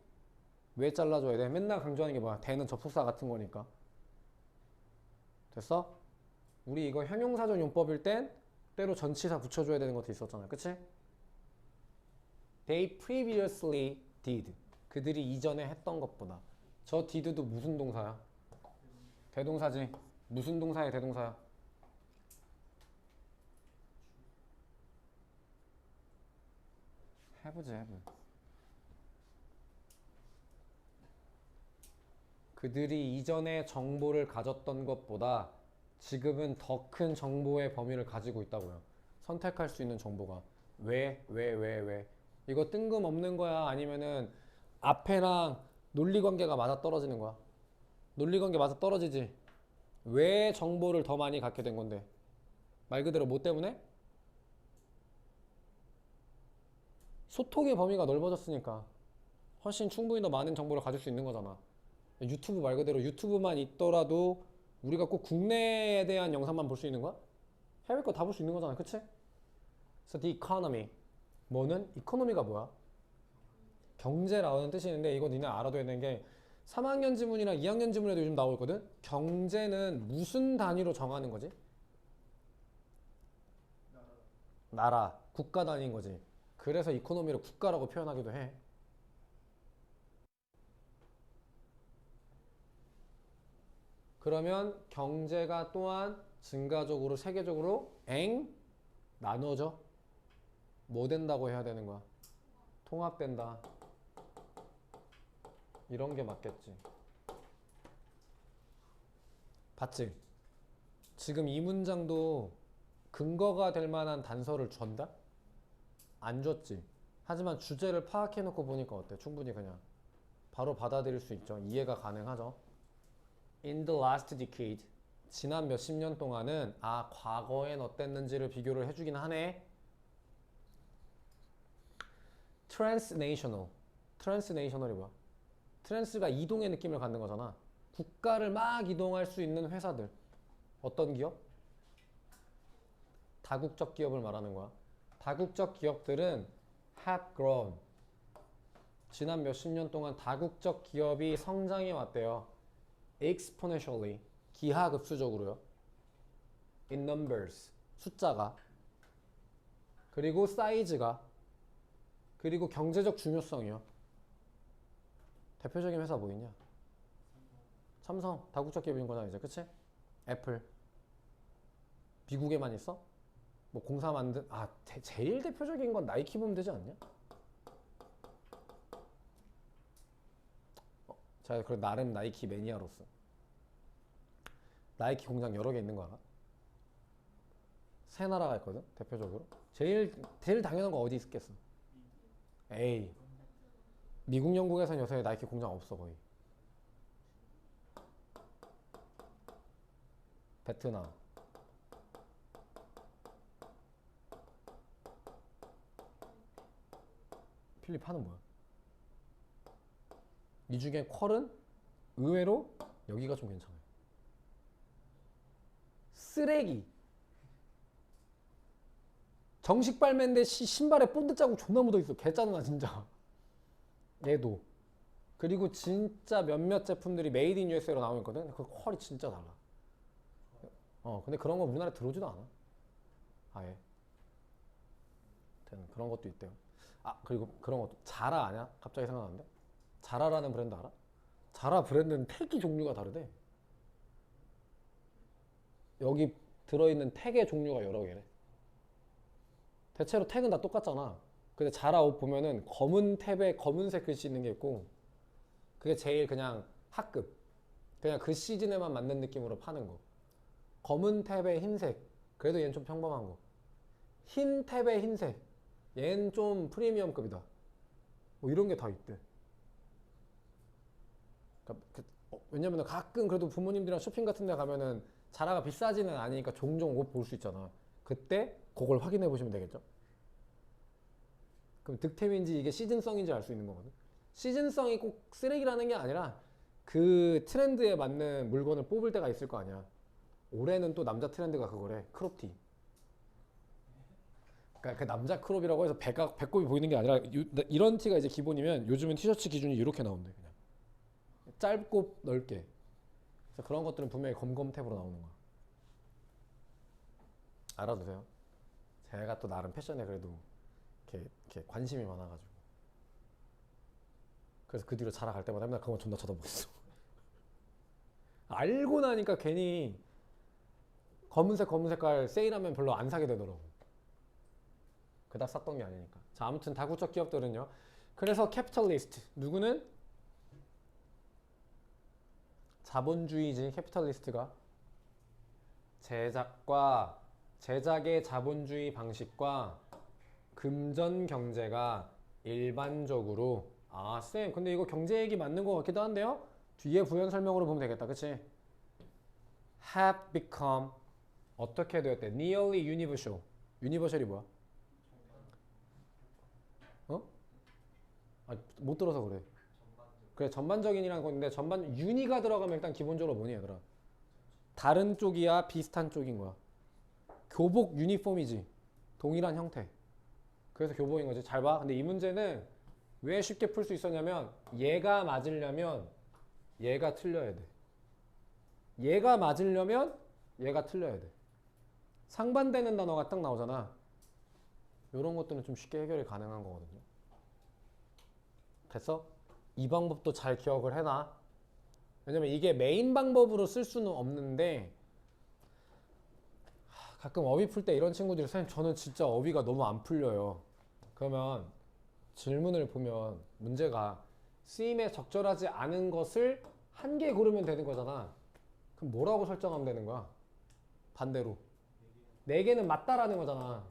왜 잘라줘야 돼? 맨날 강조하는 게 뭐야? 대는 접속사 같은 거니까. 됐어? 우리 이거 형용사적 용법일 땐 때로 전치사 붙여줘야 되는 것도 있었잖아. 그치? They previously did. 그들이 이전에 했던 것보다. 저 did도 무슨 동사야? 대동사지. 무슨 동사의 대동사야? 해보지. 그들이 이전에 정보를 가졌던 것보다 지금은 더 큰 정보의 범위를 가지고 있다고요. 선택할 수 있는 정보가. 왜? 이거 뜬금없는 거야? 아니면은 앞에랑 논리관계가 맞아떨어지는 거야? 논리관계 맞아떨어지지? 왜 정보를 더 많이 갖게 된 건데? 말 그대로 뭐 때문에? 소통의 범위가 넓어졌으니까 훨씬 충분히 더 많은 정보를 가질 수 있는 거잖아. 유튜브 말 그대로 유튜브만 있더라도 우리가 꼭 국내에 대한 영상만 볼 수 있는 거야? 해외 거 다 볼 수 있는 거잖아. 그치? 그래서 the economy. 뭐는? 이코노미가 뭐야? 경제라는 뜻이 있는데 이거 니네 알아둬야 되는 게 3학년 지문이랑 2학년 지문에도 요즘 나오고 있거든? 경제는 무슨 단위로 정하는 거지? 나라, 국가 단위인 거지. 그래서 이코노미를 국가라고 표현하기도 해. 그러면 경제가 또한 증가적으로 세계적으로 나눠져. 뭐 된다고 해야 되는 거야? 통합된다. 이런 게 맞겠지. 봤지? 지금 이 문장도 근거가 될 만한 단서를 줬다? 안 줬지. 하지만 주제를 파악해놓고 보니까 어때? 충분히 그냥 바로 받아들일 수 있죠. 이해가 가능하죠. In the last decade, 지난 몇십 년 동안은 과거엔 어땠는지를 비교를 해주긴 하네. transnational이 뭐야? 트랜스가 이동의 느낌을 갖는 거잖아. 국가를 막 이동할 수 있는 회사들. 어떤 기업? 다국적 기업을 말하는 거야. 다국적 기업들은 have grown. 지난 몇십 년 동안 다국적 기업이 성장해 왔대요. exponentially. 기하급수적으로요. in numbers. 숫자가. 그리고 사이즈가. 그리고 경제적 중요성이요. 대표적인 회사 뭐 있냐? 삼성. 다국적 기업인 거잖아 이제. 그치? 애플. 미국에만 있어? 뭐 공사 만든 제일 대표적인 건 나이키 보면 되지 않냐? 제가 그래 나름 나이키 매니아로서 나이키 공장 여러 개 있는 거 알아? 세 나라가 있거든 대표적으로. 제일 당연한 거 어디 있겠어? 에이, 미국 영국에선 요새 나이키 공장 없어 거의. 베트남. 필리핀은 뭐야? 이 중에 퀄은 의외로 여기가 좀 괜찮아요. 쓰레기. 정식 발매인데 신발에 본드 자국 존나 묻어있어. 개짜증나 진짜. 얘도. 그리고 진짜 몇몇 제품들이 메이드 인 USA로 나오고 있거든. 그 퀄이 진짜 달라. 근데 그런 거 우리나라에 들어오지도 않아. 아예. 그런 것도 있대요. 그리고 그런 것도. 자라 아냐? 갑자기 생각나는데. 자라라는 브랜드 알아? 자라 브랜드는 택이 종류가 다르대. 여기 들어있는 택의 종류가 여러 개래. 대체로 택은 다 똑같잖아. 근데 자라 옷 보면은 검은 탭에 검은색 글씨 있는 게 있고, 그게 제일 그냥 하급. 그냥 그 시즌에만 맞는 느낌으로 파는 거. 검은 탭에 흰색. 그래도 얘는 좀 평범한 거. 흰 탭에 흰색. 얘는 좀 프리미엄급이다. 뭐 이런 게 다 있대. 그러니까 왜냐면 가끔 그래도 부모님들이랑 쇼핑 같은 데 가면은 자라가 비싸지는 않으니까 종종 옷 볼 수 있잖아. 그때 그걸 확인해 보시면 되겠죠. 그럼 득템인지 이게 시즌성인지 알 수 있는 거거든. 시즌성이 꼭 쓰레기라는 게 아니라 그 트렌드에 맞는 물건을 뽑을 때가 있을 거 아니야. 올해는 또 남자 트렌드가 그거래. 크롭티. 그러니까 그 남자 크롭이라고 해서 배꼽이 보이는 게 아니라 이런 티가 이제 기본이면 요즘은 티셔츠 기준이 이렇게 나온대. 그냥 짧고 넓게. 그래서 그런 것들은 분명히 검검 탭으로 나오는 거야. 알아두세요. 제가 또 나름 패션에 그래도 이렇게 관심이 많아가지고. 그래서 그 뒤로 자라 갈 때마다 맨날 그거 존나 쳐다보고 있어. 알고 나니까 괜히 검은 색깔 세일하면 별로 안 사게 되더라고. 그닥 쌌던 게 아니니까. 자, 아무튼 다국적 기업들은요. 그래서 캐피탈리스트 누구는 자본주의지. 캐피탈리스트가 제작의 자본주의 방식과 금전 경제가 일반적으로 쌤 근데 이거 경제 얘기 맞는 것 같기도 한데요. 뒤에 부연 설명으로 보면 되겠다. 그치? have become 어떻게 되었대? nearly universal. universal이 뭐야? 어? 못 들어서 그래. 그래 전반적인이라는 건데 전반 uni가 들어가면 일단 기본적으로 뭐니 얘들아? 다른 쪽이야 비슷한 쪽인 거야. 교복 유니폼이지. 동일한 형태. 그래서 교복인 거지. 잘 봐. 근데 이 문제는 왜 쉽게 풀 수 있었냐면 얘가 맞으려면 얘가 틀려야 돼. 얘가 맞으려면 얘가 틀려야 돼. 상반되는 단어가 딱 나오잖아. 이런 것들은 좀 쉽게 해결이 가능한 거거든요. 됐어? 이 방법도 잘 기억을 해놔. 왜냐면 이게 메인 방법으로 쓸 수는 없는데 가끔 어휘 풀 때 이런 친구들이 선생님 저는 진짜 어휘가 너무 안 풀려요. 그러면 질문을 보면 문제가 쓰임에 적절하지 않은 것을 한 개 고르면 되는 거잖아. 그럼 뭐라고 설정하면 되는 거야? 반대로. 네 개는 맞다라는 거잖아.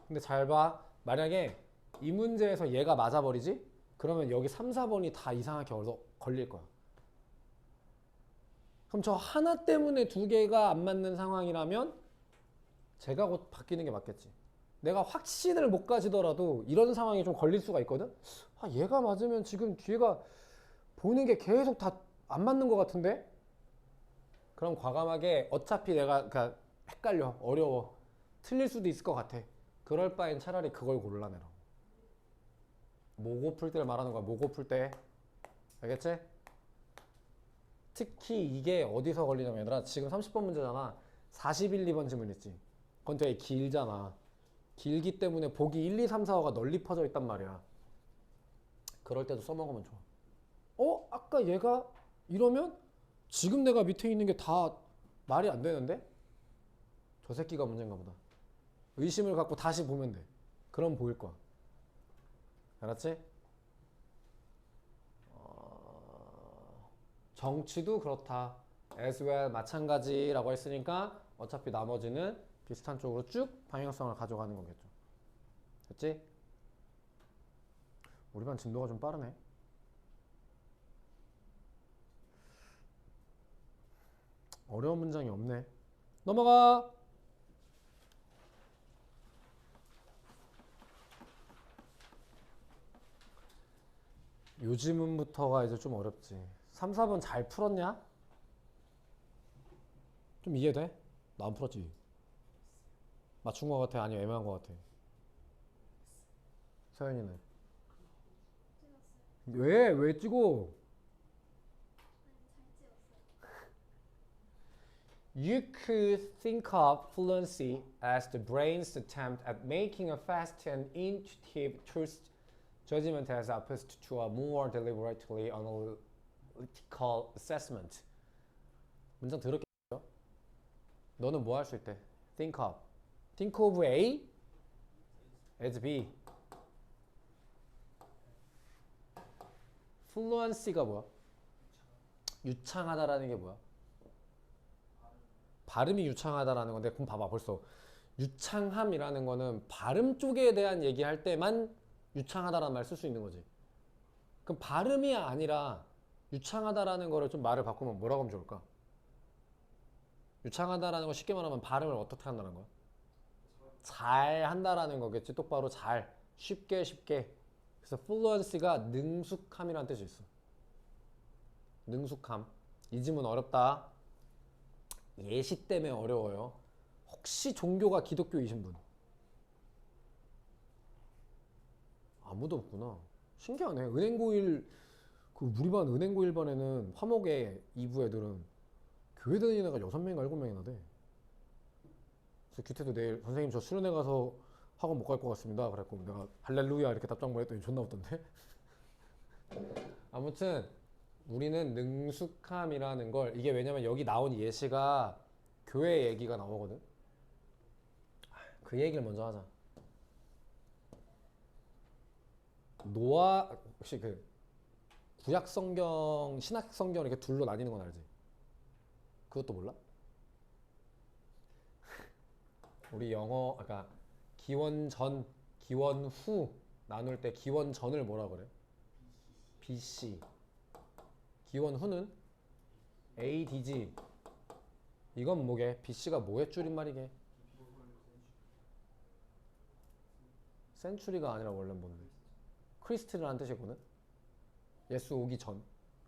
근데 잘 봐. 만약에 이 문제에서 얘가 맞아버리지? 그러면 여기 3, 4번이 다 이상하게 걸릴 거야. 그럼 저 하나 때문에 두 개가 안 맞는 상황이라면 제가 곧 바뀌는 게 맞겠지. 내가 확신을 못 가지더라도 이런 상황이 좀 걸릴 수가 있거든? 얘가 맞으면 지금 뒤에가 보는 게 계속 다 안 맞는 것 같은데? 그럼 과감하게 어차피 내가 그러니까 헷갈려, 어려워, 틀릴 수도 있을 것 같아. 그럴 바엔 차라리 그걸 골라내라. 모고 풀 때를 말하는 거야. 모고 풀 때. 알겠지? 특히 이게 어디서 걸리냐면 얘들아 지금 30번 문제잖아. 41, 2번 질문 있지. 그건 되게 길잖아. 길기 때문에 보기 1, 2, 3, 4가 널리 퍼져 있단 말이야. 그럴 때도 써먹으면 좋아. 아까 얘가 이러면 지금 내가 밑에 있는 게 다 말이 안 되는데? 저 새끼가 문제인가 보다. 의심을 갖고 다시 보면 돼. 그럼 보일 거야. 알았지? 정치도 그렇다. as well 마찬가지라고 했으니까 어차피 나머지는 비슷한 쪽으로 쭉 방향성을 가져가는 거겠죠. 됐지? 우리 반 진도가 좀 빠르네. 어려운 문장이 없네. 넘어가. 요즘은부터가 이제 좀 어렵지. 3, 4번 잘 풀었냐? 좀 이해돼? 나 안 풀었지. 맞춘 거 같아? 아니면 애매한 거 같아? 서연이는? 왜? 왜 찍어? You could think of fluency as the brain's attempt at making a fast and intuitive truth judgment as opposed to a more deliberately analytical assessment. 문장 들었겠죠? 너는 뭐 할 수 있대? Think of. Think of A as B. fluency가 뭐야? 유창하다라는 게 뭐야? 발음이 유창하다라는 건데 그럼 봐봐 벌써 유창함이라는 거는 발음 쪽에 대한 얘기할 때만 유창하다라는 말 쓸 수 있는 거지. 그럼 발음이 아니라 유창하다라는 거를 좀 말을 바꾸면 뭐라고 하면 좋을까? 유창하다라는 거 쉽게 말하면 발음을 어떻게 한다는 거야? 잘 한다라는 거겠지. 똑바로 잘 쉽게 쉽게. 그래서 fluency가 능숙함이라는 뜻이 있어. 능숙함. 이 지문 어렵다. 예시 때문에 어려워요. 혹시 종교가 기독교이신 분? 아무도 없구나. 신기하네. 은행고1 그 우리 반 은행고 1반에는 화목에 2부 애들은 교회 다니는 애가 6명인가 7명이나 돼. 그래서 규태도 내일 선생님 저 수련회 가서 학원 못 갈 것 같습니다. 그랬고 내가 할렐루야 이렇게 답장 보냈더니 존나 웃던데. 아무튼 우리는 능숙함이라는 걸 이게 왜냐면 여기 나온 예시가 교회 얘기가 나오거든. 그 얘기를 먼저 하자. 노아 혹시 그 구약 성경, 신약 성경 이렇게 둘로 나뉘는 건 알지? 그것도 몰라? 우리 영어 아까 기원 전, 기원 후 나눌 때 기원 전을 뭐라 그래? BC. 기원 후는 AD지. 이건 뭐게? BC가 뭐의 줄임말이게? 센츄리가 아니라 원래 뭔데? 크리스트라는 뜻이거든. 예수 오기 전.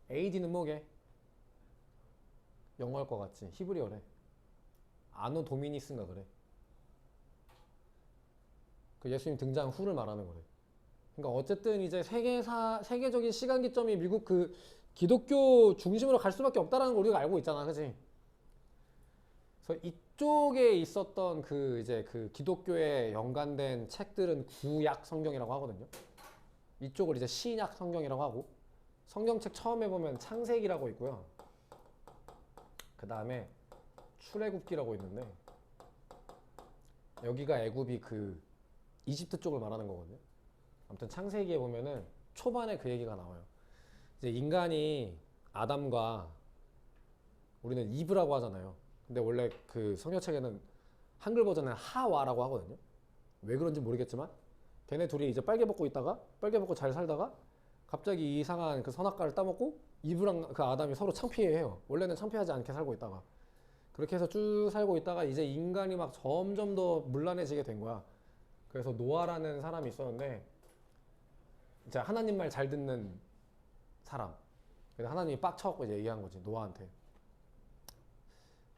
AD는 뭐게? 영어할 것 같지? 히브리어래. 아노 도미니스인가 그래. 그 예수님 등장 후를 말하는 거래. 그러니까 어쨌든 이제 세계적인 시간 기점이 미국 그 기독교 중심으로 갈 수밖에 없다라는 걸 우리가 알고 있잖아, 그렇지? 그래서 이쪽에 있었던 그 이제 그 기독교에 연관된 책들은 구약 성경이라고 하거든요. 이쪽을 이제 신약 성경이라고 하고, 성경책 처음에 보면 창세기라고 있고요. 그 다음에 출애굽기라고 있는데, 여기가 애굽이 그 이집트 쪽을 말하는 거거든요. 아무튼 창세기에 보면은 초반에 그 얘기가 나와요. 이제 인간이 아담과 우리는 이브라고 하잖아요. 근데 원래 그 성경책에는 한글 버전은 하와라고 하거든요. 왜 그런지 모르겠지만 걔네 둘이 이제 빨개 먹고 있다가 빨개 먹고 잘 살다가 갑자기 이상한 그 선악과를 따먹고 이브랑 그 아담이 서로 창피해해요. 원래는 창피하지 않게 살고 있다가 그렇게 해서 쭉 살고 있다가 이제 인간이 막 점점 더 문란해지게 된 거야. 그래서 노아라는 사람이 있었는데 이제 하나님 말 잘 듣는 사람. 그래서 하나님이 빡쳐갖고 이제 얘기한 거지 노아한테.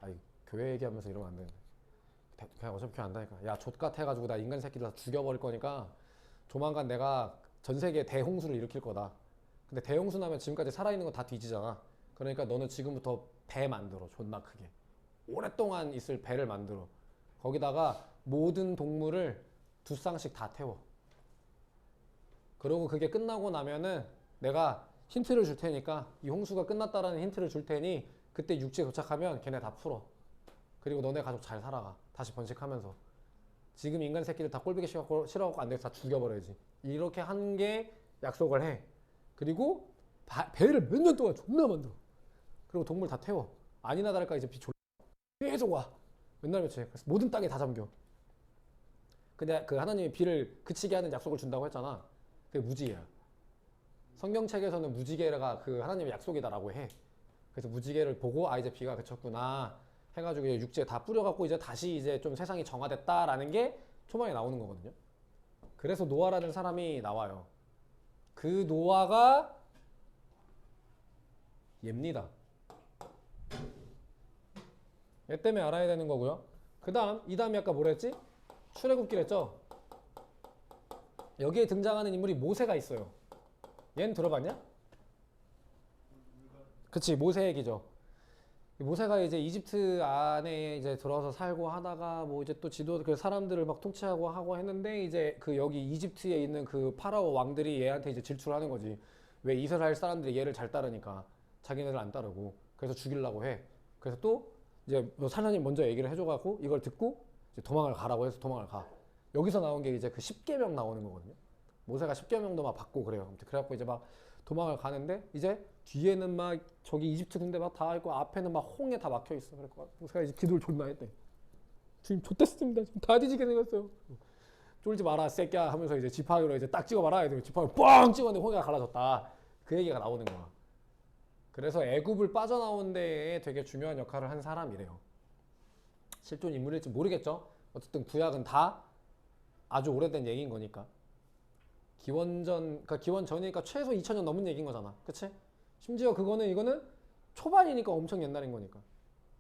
아이 교회 얘기하면서 이러면 안 되는데. 그냥 어차피 교회 안다니까. 야 족같아 해가지고 나 인간 새끼들 다 죽여버릴 거니까 조만간 내가 전 세계에 대홍수를 일으킬 거다. 근데 대홍수 나면 지금까지 살아있는 거 다 뒤지잖아. 그러니까 너는 지금부터 배 만들어. 존나 크게. 오랫동안 있을 배를 만들어. 거기다가 모든 동물을 두 쌍씩 다 태워. 그러고 그게 끝나고 나면은 내가 힌트를 줄 테니까 이 홍수가 끝났다라는 힌트를 줄 테니 그때 육지에 도착하면 걔네 다 풀어. 그리고 너네 가족 잘 살아가. 다시 번식하면서. 지금 인간 새끼들 다 꼴보기 싫어하고 안 돼서 다 죽여버려야지. 이렇게 한 게 약속을 해. 그리고 배를 몇 년 동안 존나 만들어. 그리고 동물 다 태워. 아니나 다를까 이제 비 계속 와. 맨날 며칠. 그래서 모든 땅에 다 잠겨. 근데 그 하나님이 비를 그치게 하는 약속을 준다고 했잖아. 그게 무지개야. 성경책에서는 무지개가 그 하나님의 약속이다라고 해. 그래서 무지개를 보고 아 이제 비가 그쳤구나 해가지고 육지에 다 뿌려갖고 이제 다시 이제 좀 세상이 정화됐다라는 게 초반에 나오는 거거든요. 그래서 노아라는 사람이 나와요. 그 노아가 얘입니다. 얘 때문에 알아야 되는 거고요. 이 다음이 아까 뭐라 했지? 출애굽기랬죠? 여기에 등장하는 인물이 모세가 있어요. 얘는 들어봤냐? 그치, 모세 얘기죠. 모세가 이제 이집트 안에 이제 들어서 살고 하다가 뭐 이제 또 그 사람들을 막 통치하고 하고 했는데 이제 그 여기 이집트에 있는 그 파라오 왕들이 얘한테 이제 질투를 하는 거지. 왜 이스라엘 사람들이 얘를 잘 따르니까 자기네들 안 따르고 그래서 죽이려고 해. 그래서 또 이제 하나님 먼저 얘기를 해줘갖고 이걸 듣고 이제 도망을 가라고 해서 도망을 가. 여기서 나온 게 이제 그 10계명 나오는 거거든요. 모세가 10계명도 막 받고 그래요. 아무튼 그래갖고 이제 막 도망을 가는데 이제 뒤에는 막 저기 이집트 군대 막 다 있고 앞에는 막 홍에 다 막혀 있어. 그래서 모세가 이제 기도를 존나 했대. 주님 좆됐습니다. 지금 다 뒤지게 생겼어요. 쫄지 마라 새끼야 하면서 이제 지팡이로 이제 딱 찍어봐라. 지팡이 뻥 찍었는데 홍해가 갈라졌다. 그 얘기가 나오는 거야. 그래서 애굽을 빠져나온 데에 되게 중요한 역할을 한 사람이래요. 실존 인물일지 모르겠죠. 어쨌든 구약은 다 아주 오래된 얘기인 거니까. 그러니까 기원 전이니까 최소 2000년 넘은 얘기인 거잖아. 그치? 심지어 이거는 초반이니까 엄청 옛날인 거니까.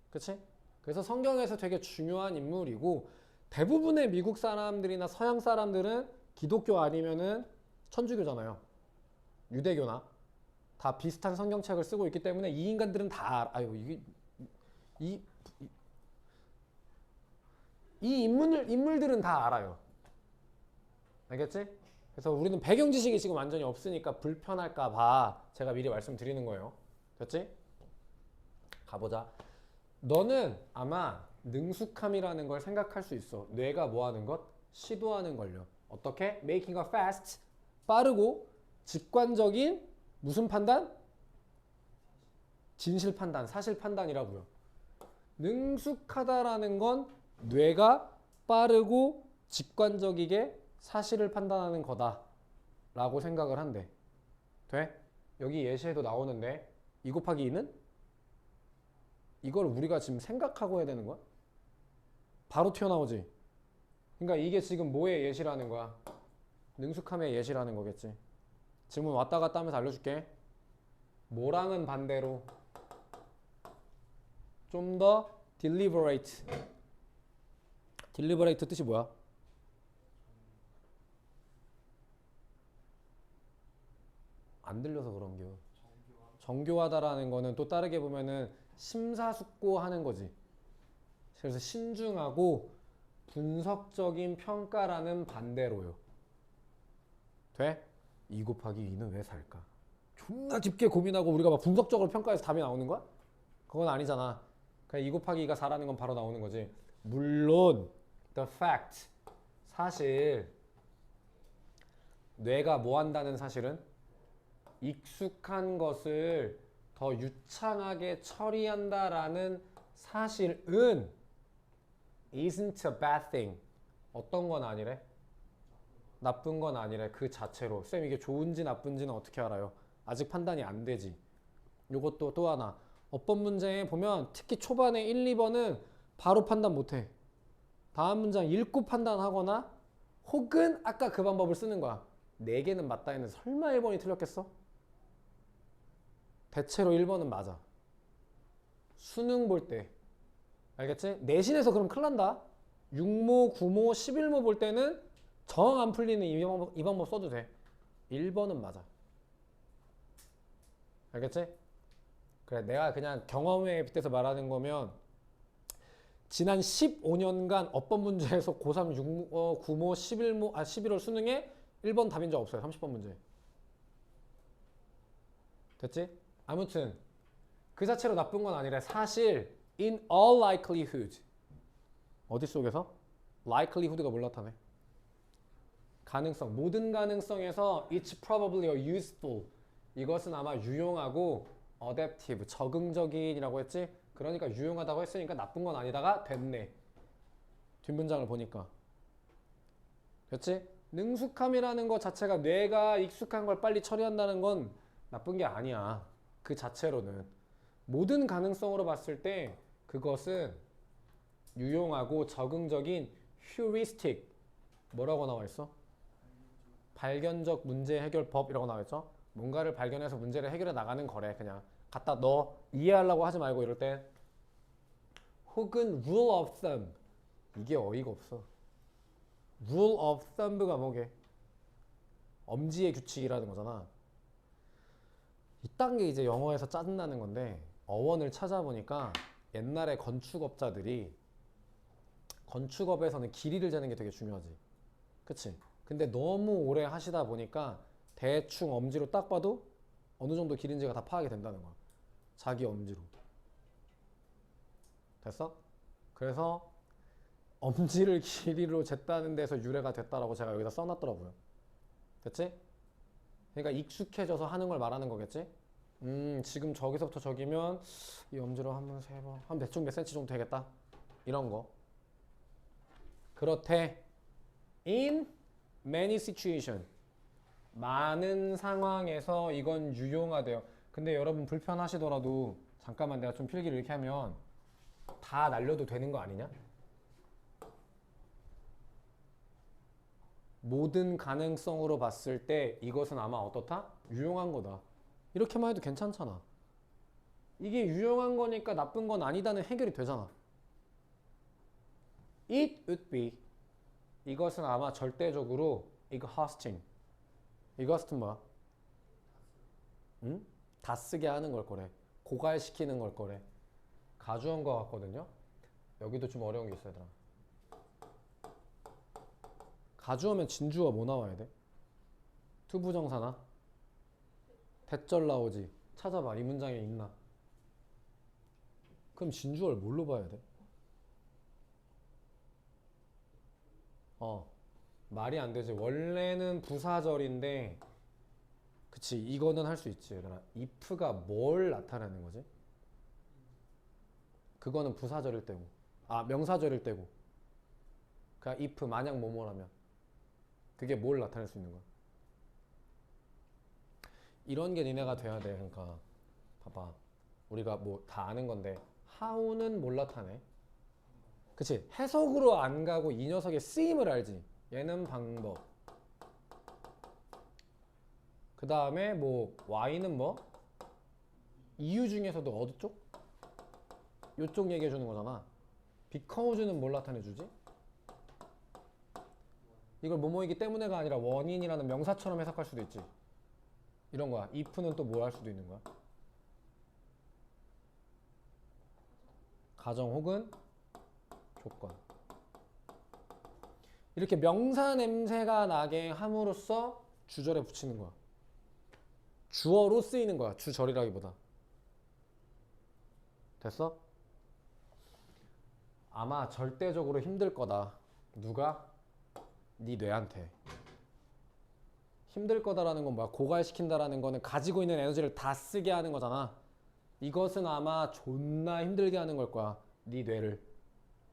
그치? 그래서 성경에서 되게 중요한 인물이고 대부분의 미국 사람들이나 서양 사람들은 기독교 아니면은 천주교잖아요. 유대교나. 다 비슷한 성경책을 쓰고 있기 때문에 이 인간들은 다 이 인물들은 다 알아요. 알겠지? 그래서 우리는 배경 지식이 지금 완전히 없으니까 불편할까 봐 제가 미리 말씀드리는 거예요. 됐지? 가보자. 너는 아마 능숙함이라는 걸 생각할 수 있어. 뇌가 뭐 하는 것? 시도하는 걸요. 어떻게? Making a fast. 빠르고 직관적인 무슨 판단? 진실 판단, 사실 판단이라고요. 능숙하다라는 건 뇌가 빠르고 직관적이게 사실을 판단하는 거다라고 생각을 한대. 돼? 여기 예시에도 나오는데 2 곱하기 2는? 이걸 우리가 지금 생각하고 해야 되는 거야? 바로 튀어나오지. 그러니까 이게 지금 뭐의 예시라는 거야? 능숙함의 예시라는 거겠지. 질문 왔다 갔다 하면서 알려줄게. 뭐랑은 반대로 좀 더 deliberate. deliberate 뜻이 뭐야? 안 들려서 그런겨. 정교하다라는 거는 또 다르게 보면은 심사숙고하는 거지. 그래서 신중하고 분석적인 평가라는 반대로요. 돼? 2 곱하기 2는 왜 살까? 존나 깊게 고민하고 우리가 막 분석적으로 평가해서 답이 나오는 거야? 그건 아니잖아. 그냥 2 곱하기 2가 4라는 건 바로 나오는 거지. 물론 the fact, 사실 뇌가 뭐 한다는 사실은 익숙한 것을 더 유창하게 처리한다라는 사실은 isn't a bad thing. 어떤 건 아니래? 나쁜 건 아니래. 그 자체로. 쌤 이게 좋은지 나쁜지는 어떻게 알아요? 아직 판단이 안 되지. 요것도 또 하나. 어법 문제에 보면 특히 초반에 1, 2번은 바로 판단 못해. 다음 문장 읽고 판단하거나 혹은 아까 그 방법을 쓰는 거야. 4개는 맞다 했는데 설마 1번이 틀렸겠어? 대체로 1번은 맞아. 수능 볼 때. 알겠지? 내신에서 그럼 큰일 난다. 6모, 9모, 11모 볼 때는 정 안 풀리는 이 방법 써도 돼. 1번은 맞아. 알겠지? 그래, 내가 그냥 경험에 빗대서 말하는 거면 지난 15년간 어법 문제에서 고3 6모, 9모, 11모, 11월 수능에 1번 답인 적 없어요. 30번 문제. 됐지? 아무튼 그 자체로 나쁜 건 아니라 사실 in all likelihood 어디 속에서? likelihood가 뭘 나타내? 가능성, 모든 가능성에서 it's probably or useful 이것은 아마 유용하고 adaptive, 적응적인이라고 했지? 그러니까 유용하다고 했으니까 나쁜 건 아니다가 됐네. 뒷문장을 보니까. 됐지? 능숙함이라는 것 자체가 뇌가 익숙한 걸 빨리 처리한다는 건 나쁜 게 아니야. 그 자체로는. 모든 가능성으로 봤을 때 그것은 유용하고 적응적인 heuristic 뭐라고 나와 있어? 발견적 문제 해결법이라고 나와 있죠? 뭔가를 발견해서 문제를 해결해 나가는 거래. 그냥 갖다 넣어. 이해하려고 하지 말고 이럴 때 혹은 rule of thumb 이게 어이가 없어. rule of thumb가 뭐게? 엄지의 규칙이라는 거잖아. 이딴 게 이제 영어에서 짜증나는 건데 어원을 찾아보니까 옛날에 건축업자들이 건축업에서는 길이를 재는 게 되게 중요하지. 그치? 근데 너무 오래 하시다 보니까 대충 엄지로 딱 봐도 어느 정도 길인지가 다 파악이 된다는 거야. 자기 엄지로. 됐어? 그래서 엄지를 길이로 쟀다는 데서 유래가 됐다라고 제가 여기다 써놨더라고요. 됐지? 그러니까 익숙해져서 하는 걸 말하는 거겠지? 지금 저기서부터 저기면 이 엄지로 한 번, 세 번, 한 대충 몇 센치 정도 되겠다. 이런 거. 그렇대. In many situation. 많은 상황에서 이건 유용하대요. 근데 여러분 불편하시더라도 잠깐만 내가 좀 필기를 이렇게 하면 다 날려도 되는 거 아니냐? 모든 가능성으로 봤을 때 이것은 아마 어떻다? 유용한 거다. 이렇게만 해도 괜찮잖아. 이게 유용한 거니까 나쁜 건 아니다는 해결이 되잖아. It would be. 이것은 아마 절대적으로 exhausting. exhaust 뭐야? 응? 다 쓰게 하는 걸 거래. 고갈시키는 걸 거래. 가주한 거 같거든요. 여기도 좀 어려운 게 있어야 되나. 가주어면 진주어 뭐 나와야 돼? 투부정사나? 대절 나오지. 찾아봐. 이 문장에 있나? 그럼 진주어를 뭘로 봐야 돼? 말이 안 되지. 원래는 부사절인데, 그치, 이거는 할 수 있지. 얘들아. if가 뭘 나타내는 거지? 그거는 부사절일 때고, 명사절일 때고. 그러니까 if 만약 뭐뭐라면 그게 뭘 나타낼 수 있는 거야? 이런 게 니네가 돼야 돼. 그러니까 봐봐, 우리가 뭐 다 아는 건데 how는 뭘 나타내? 그치, 해석으로 안 가고 이 녀석의 쓰임을 알지. 얘는 방법. 그 다음에 뭐 why는 뭐? 이유 중에서도 어디 쪽? 요쪽 얘기해 주는 거잖아. because는 뭘 나타내 주지? 이걸 뭐뭐이기 때문에가 아니라 원인이라는 명사처럼 해석할 수도 있지. 이런 거야. if는 또 뭐 할 수도 있는 거야? 가정 혹은 조건. 이렇게 명사 냄새가 나게 함으로써 주절에 붙이는 거야. 주어로 쓰이는 거야. 주절이라기보다. 됐어? 아마 절대적으로 힘들 거다. 누가? 네 뇌한테. 힘들 거다라는 건 뭐야? 고갈시킨다라는 거는 가지고 있는 에너지를 다 쓰게 하는 거잖아. 이것은 아마 존나 힘들게 하는 걸 거야. 네 뇌를.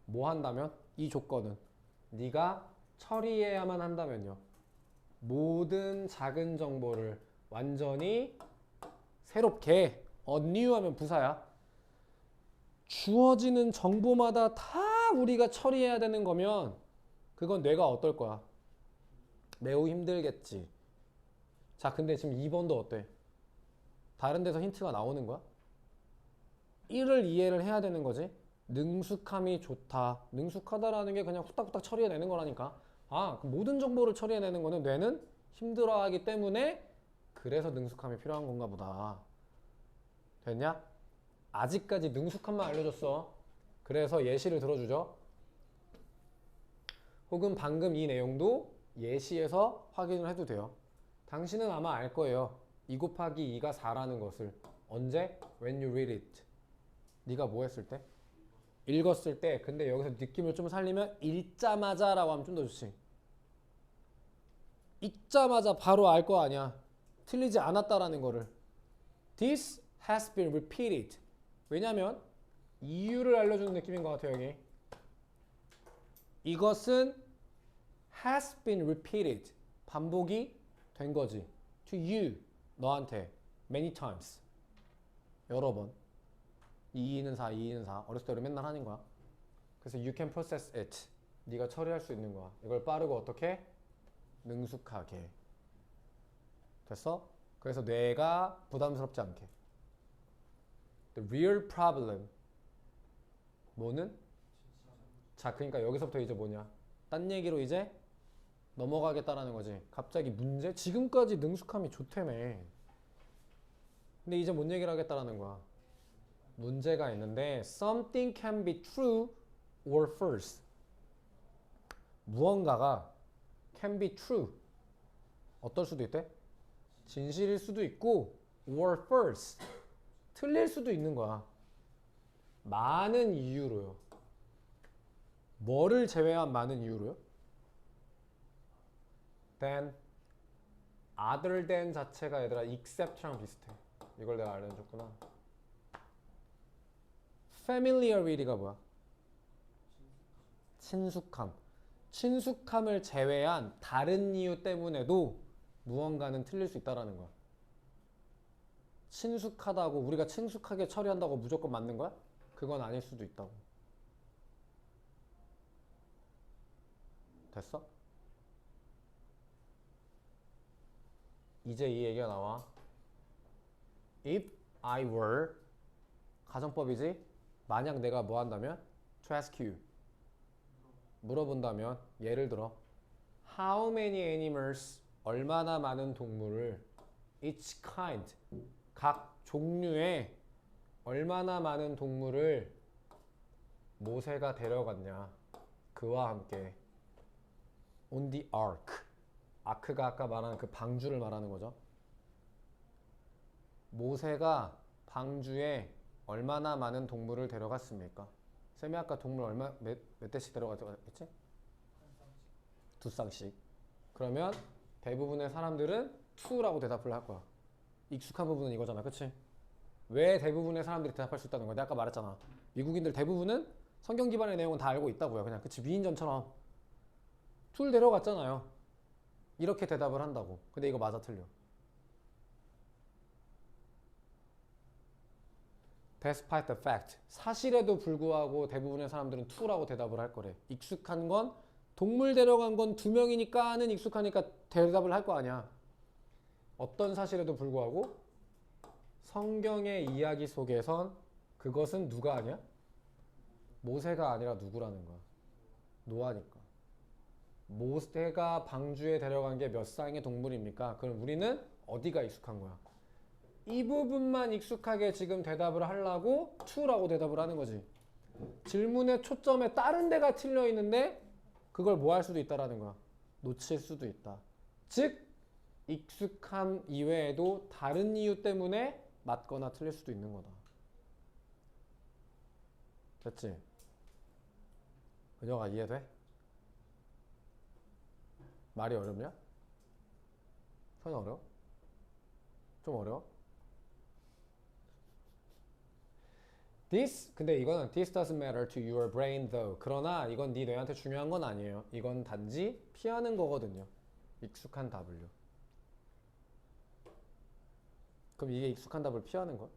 뭐 한다면? 이 조건은 네가 처리해야만 한다면요. 모든 작은 정보를 완전히 새롭게 anew 하면 부사야. 주어지는 정보마다 다 우리가 처리해야 되는 거면 그건 뇌가 어떨 거야? 매우 힘들겠지. 자, 근데 지금 2번도 어때? 다른 데서 힌트가 나오는 거야? 1을 이해를 해야 되는 거지. 능숙함이 좋다. 능숙하다라는 게 그냥 후딱후딱 처리해내는 거라니까. 그 모든 정보를 처리해내는 거는 뇌는 힘들어하기 때문에 그래서 능숙함이 필요한 건가 보다. 됐냐? 아직까지 능숙함만 알려줬어. 그래서 예시를 들어주죠. 혹은 방금 이 내용도 예시에서 확인을 해도 돼요. 당신은 아마 알 거예요. 2 곱하기 2가 4라는 것을. 언제? When you read it. 네가 뭐 했을 때? 읽었을 때. 근데 여기서 느낌을 좀 살리면 읽자마자 라고 하면 좀 더 좋지. 읽자마자 바로 알 거 아니야. 틀리지 않았다라는 거를. This has been repeated. 왜냐면 이유를 알려주는 느낌인 것 같아요. 여기. 이것은 has been repeated. 반복이 된 거지. To you. 너한테. Many times. 여러 번. 2는 4, 2는 4. 어렸을 때 우리 맨날 하는 거야. 그래서 you can process it. 네가 처리할 수 있는 거야. 이걸 빠르고 어떻게? 능숙하게. 됐어? 그래서 뇌가 부담스럽지 않게. The real problem. 뭐는? 자, 그러니까 여기서부터 이제 뭐냐? 딴 얘기로 이제 넘어가겠다라는 거지. 갑자기 문제? 지금까지 능숙함이 좋다며. 근데 이제 뭔 얘기를 하겠다라는 거야? 문제가 있는데 something can be true or false. 무언가가 can be true. 어떨 수도 있대? 진실일 수도 있고 or false. 틀릴 수도 있는 거야. 많은 이유로요. 뭐를 제외한 많은 이유로요? then, other than 자체가 얘들아 except랑 비슷해. 이걸 내가 알려줬구나. familiarity가 뭐야? 친숙함. 친숙함을 제외한 다른 이유 때문에도 무언가는 틀릴 수 있다라는 거야. 친숙하다고 우리가 친숙하게 처리한다고 무조건 맞는 거야? 그건 아닐 수도 있다고. 됐어? 이제 이 얘기가 나와. If I were 가정법이지? 만약 내가 뭐 한다면? To ask you 물어본다면 예를 들어 How many animals 얼마나 많은 동물을 each kind 각 종류의 얼마나 많은 동물을 모세가 데려갔냐 그와 함께 on the ark 아크가 아까 말하는 그 방주를 말하는 거죠. 모세가 방주에 얼마나 많은 동물을 데려갔습니까? 쌤이 아까 동물 몇 대씩 데려갔지? 두 쌍씩. 그러면 대부분의 사람들은 to라고 대답을 할 거야. 익숙한 부분은 이거잖아, 그치? 왜 대부분의 사람들이 대답할 수 있다는 거야? 내가 아까 말했잖아. 미국인들 대부분은 성경 기반의 내용은 다 알고 있다고요. 그냥 그치? 위인전처럼 to를 데려갔잖아요. 이렇게 대답을 한다고. 근데 이거 맞아, 틀려? Despite the fact. 사실에도 불구하고 대부분의 사람들은 to라고 대답을 할 거래. 익숙한 건 동물 데려간 건 두 명이니까는 익숙하니까 대답을 할 거 아니야. 어떤 사실에도 불구하고 성경의 이야기 속에선 그것은 누가 아니야? 모세가 아니라 누구라는 거야? 노아니까. 모세가 방주에 데려간 게 몇 쌍의 동물입니까? 그럼 우리는 어디가 익숙한 거야? 이 부분만 익숙하게 지금 대답을 하려고 to라고 대답을 하는 거지. 질문의 초점에 다른 데가 틀려 있는데 그걸 뭐 할 수도 있다라는 거야. 놓칠 수도 있다. 즉 익숙함 이외에도 다른 이유 때문에 맞거나 틀릴 수도 있는 거다. 됐지? 은영아 이해돼? 말이 어렵냐? 전혀 어려워? 좀 어려워? 근데 이거는 this doesn't matter to your brain though. 그러나 이건 네 뇌한테 중요한 건 아니에요. 이건 단지 피하는 거거든요. 익숙한 답을요. 그럼 이게 익숙한 답을 피하는 거야?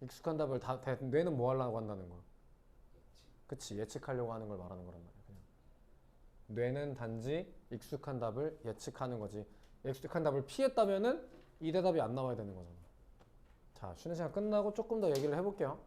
익숙한 답을 뇌는 뭐 하려고 한다는 거야? 그치, 예측하려고 하는 걸 말하는 거란 말이야. 그냥. 뇌는 단지 익숙한 답을 예측하는 거지. 익숙한 답을 피했다면은 이 대답이 안 나와야 되는 거잖아. 자, 쉬는 시간 끝나고 조금 더 얘기를 해볼게요.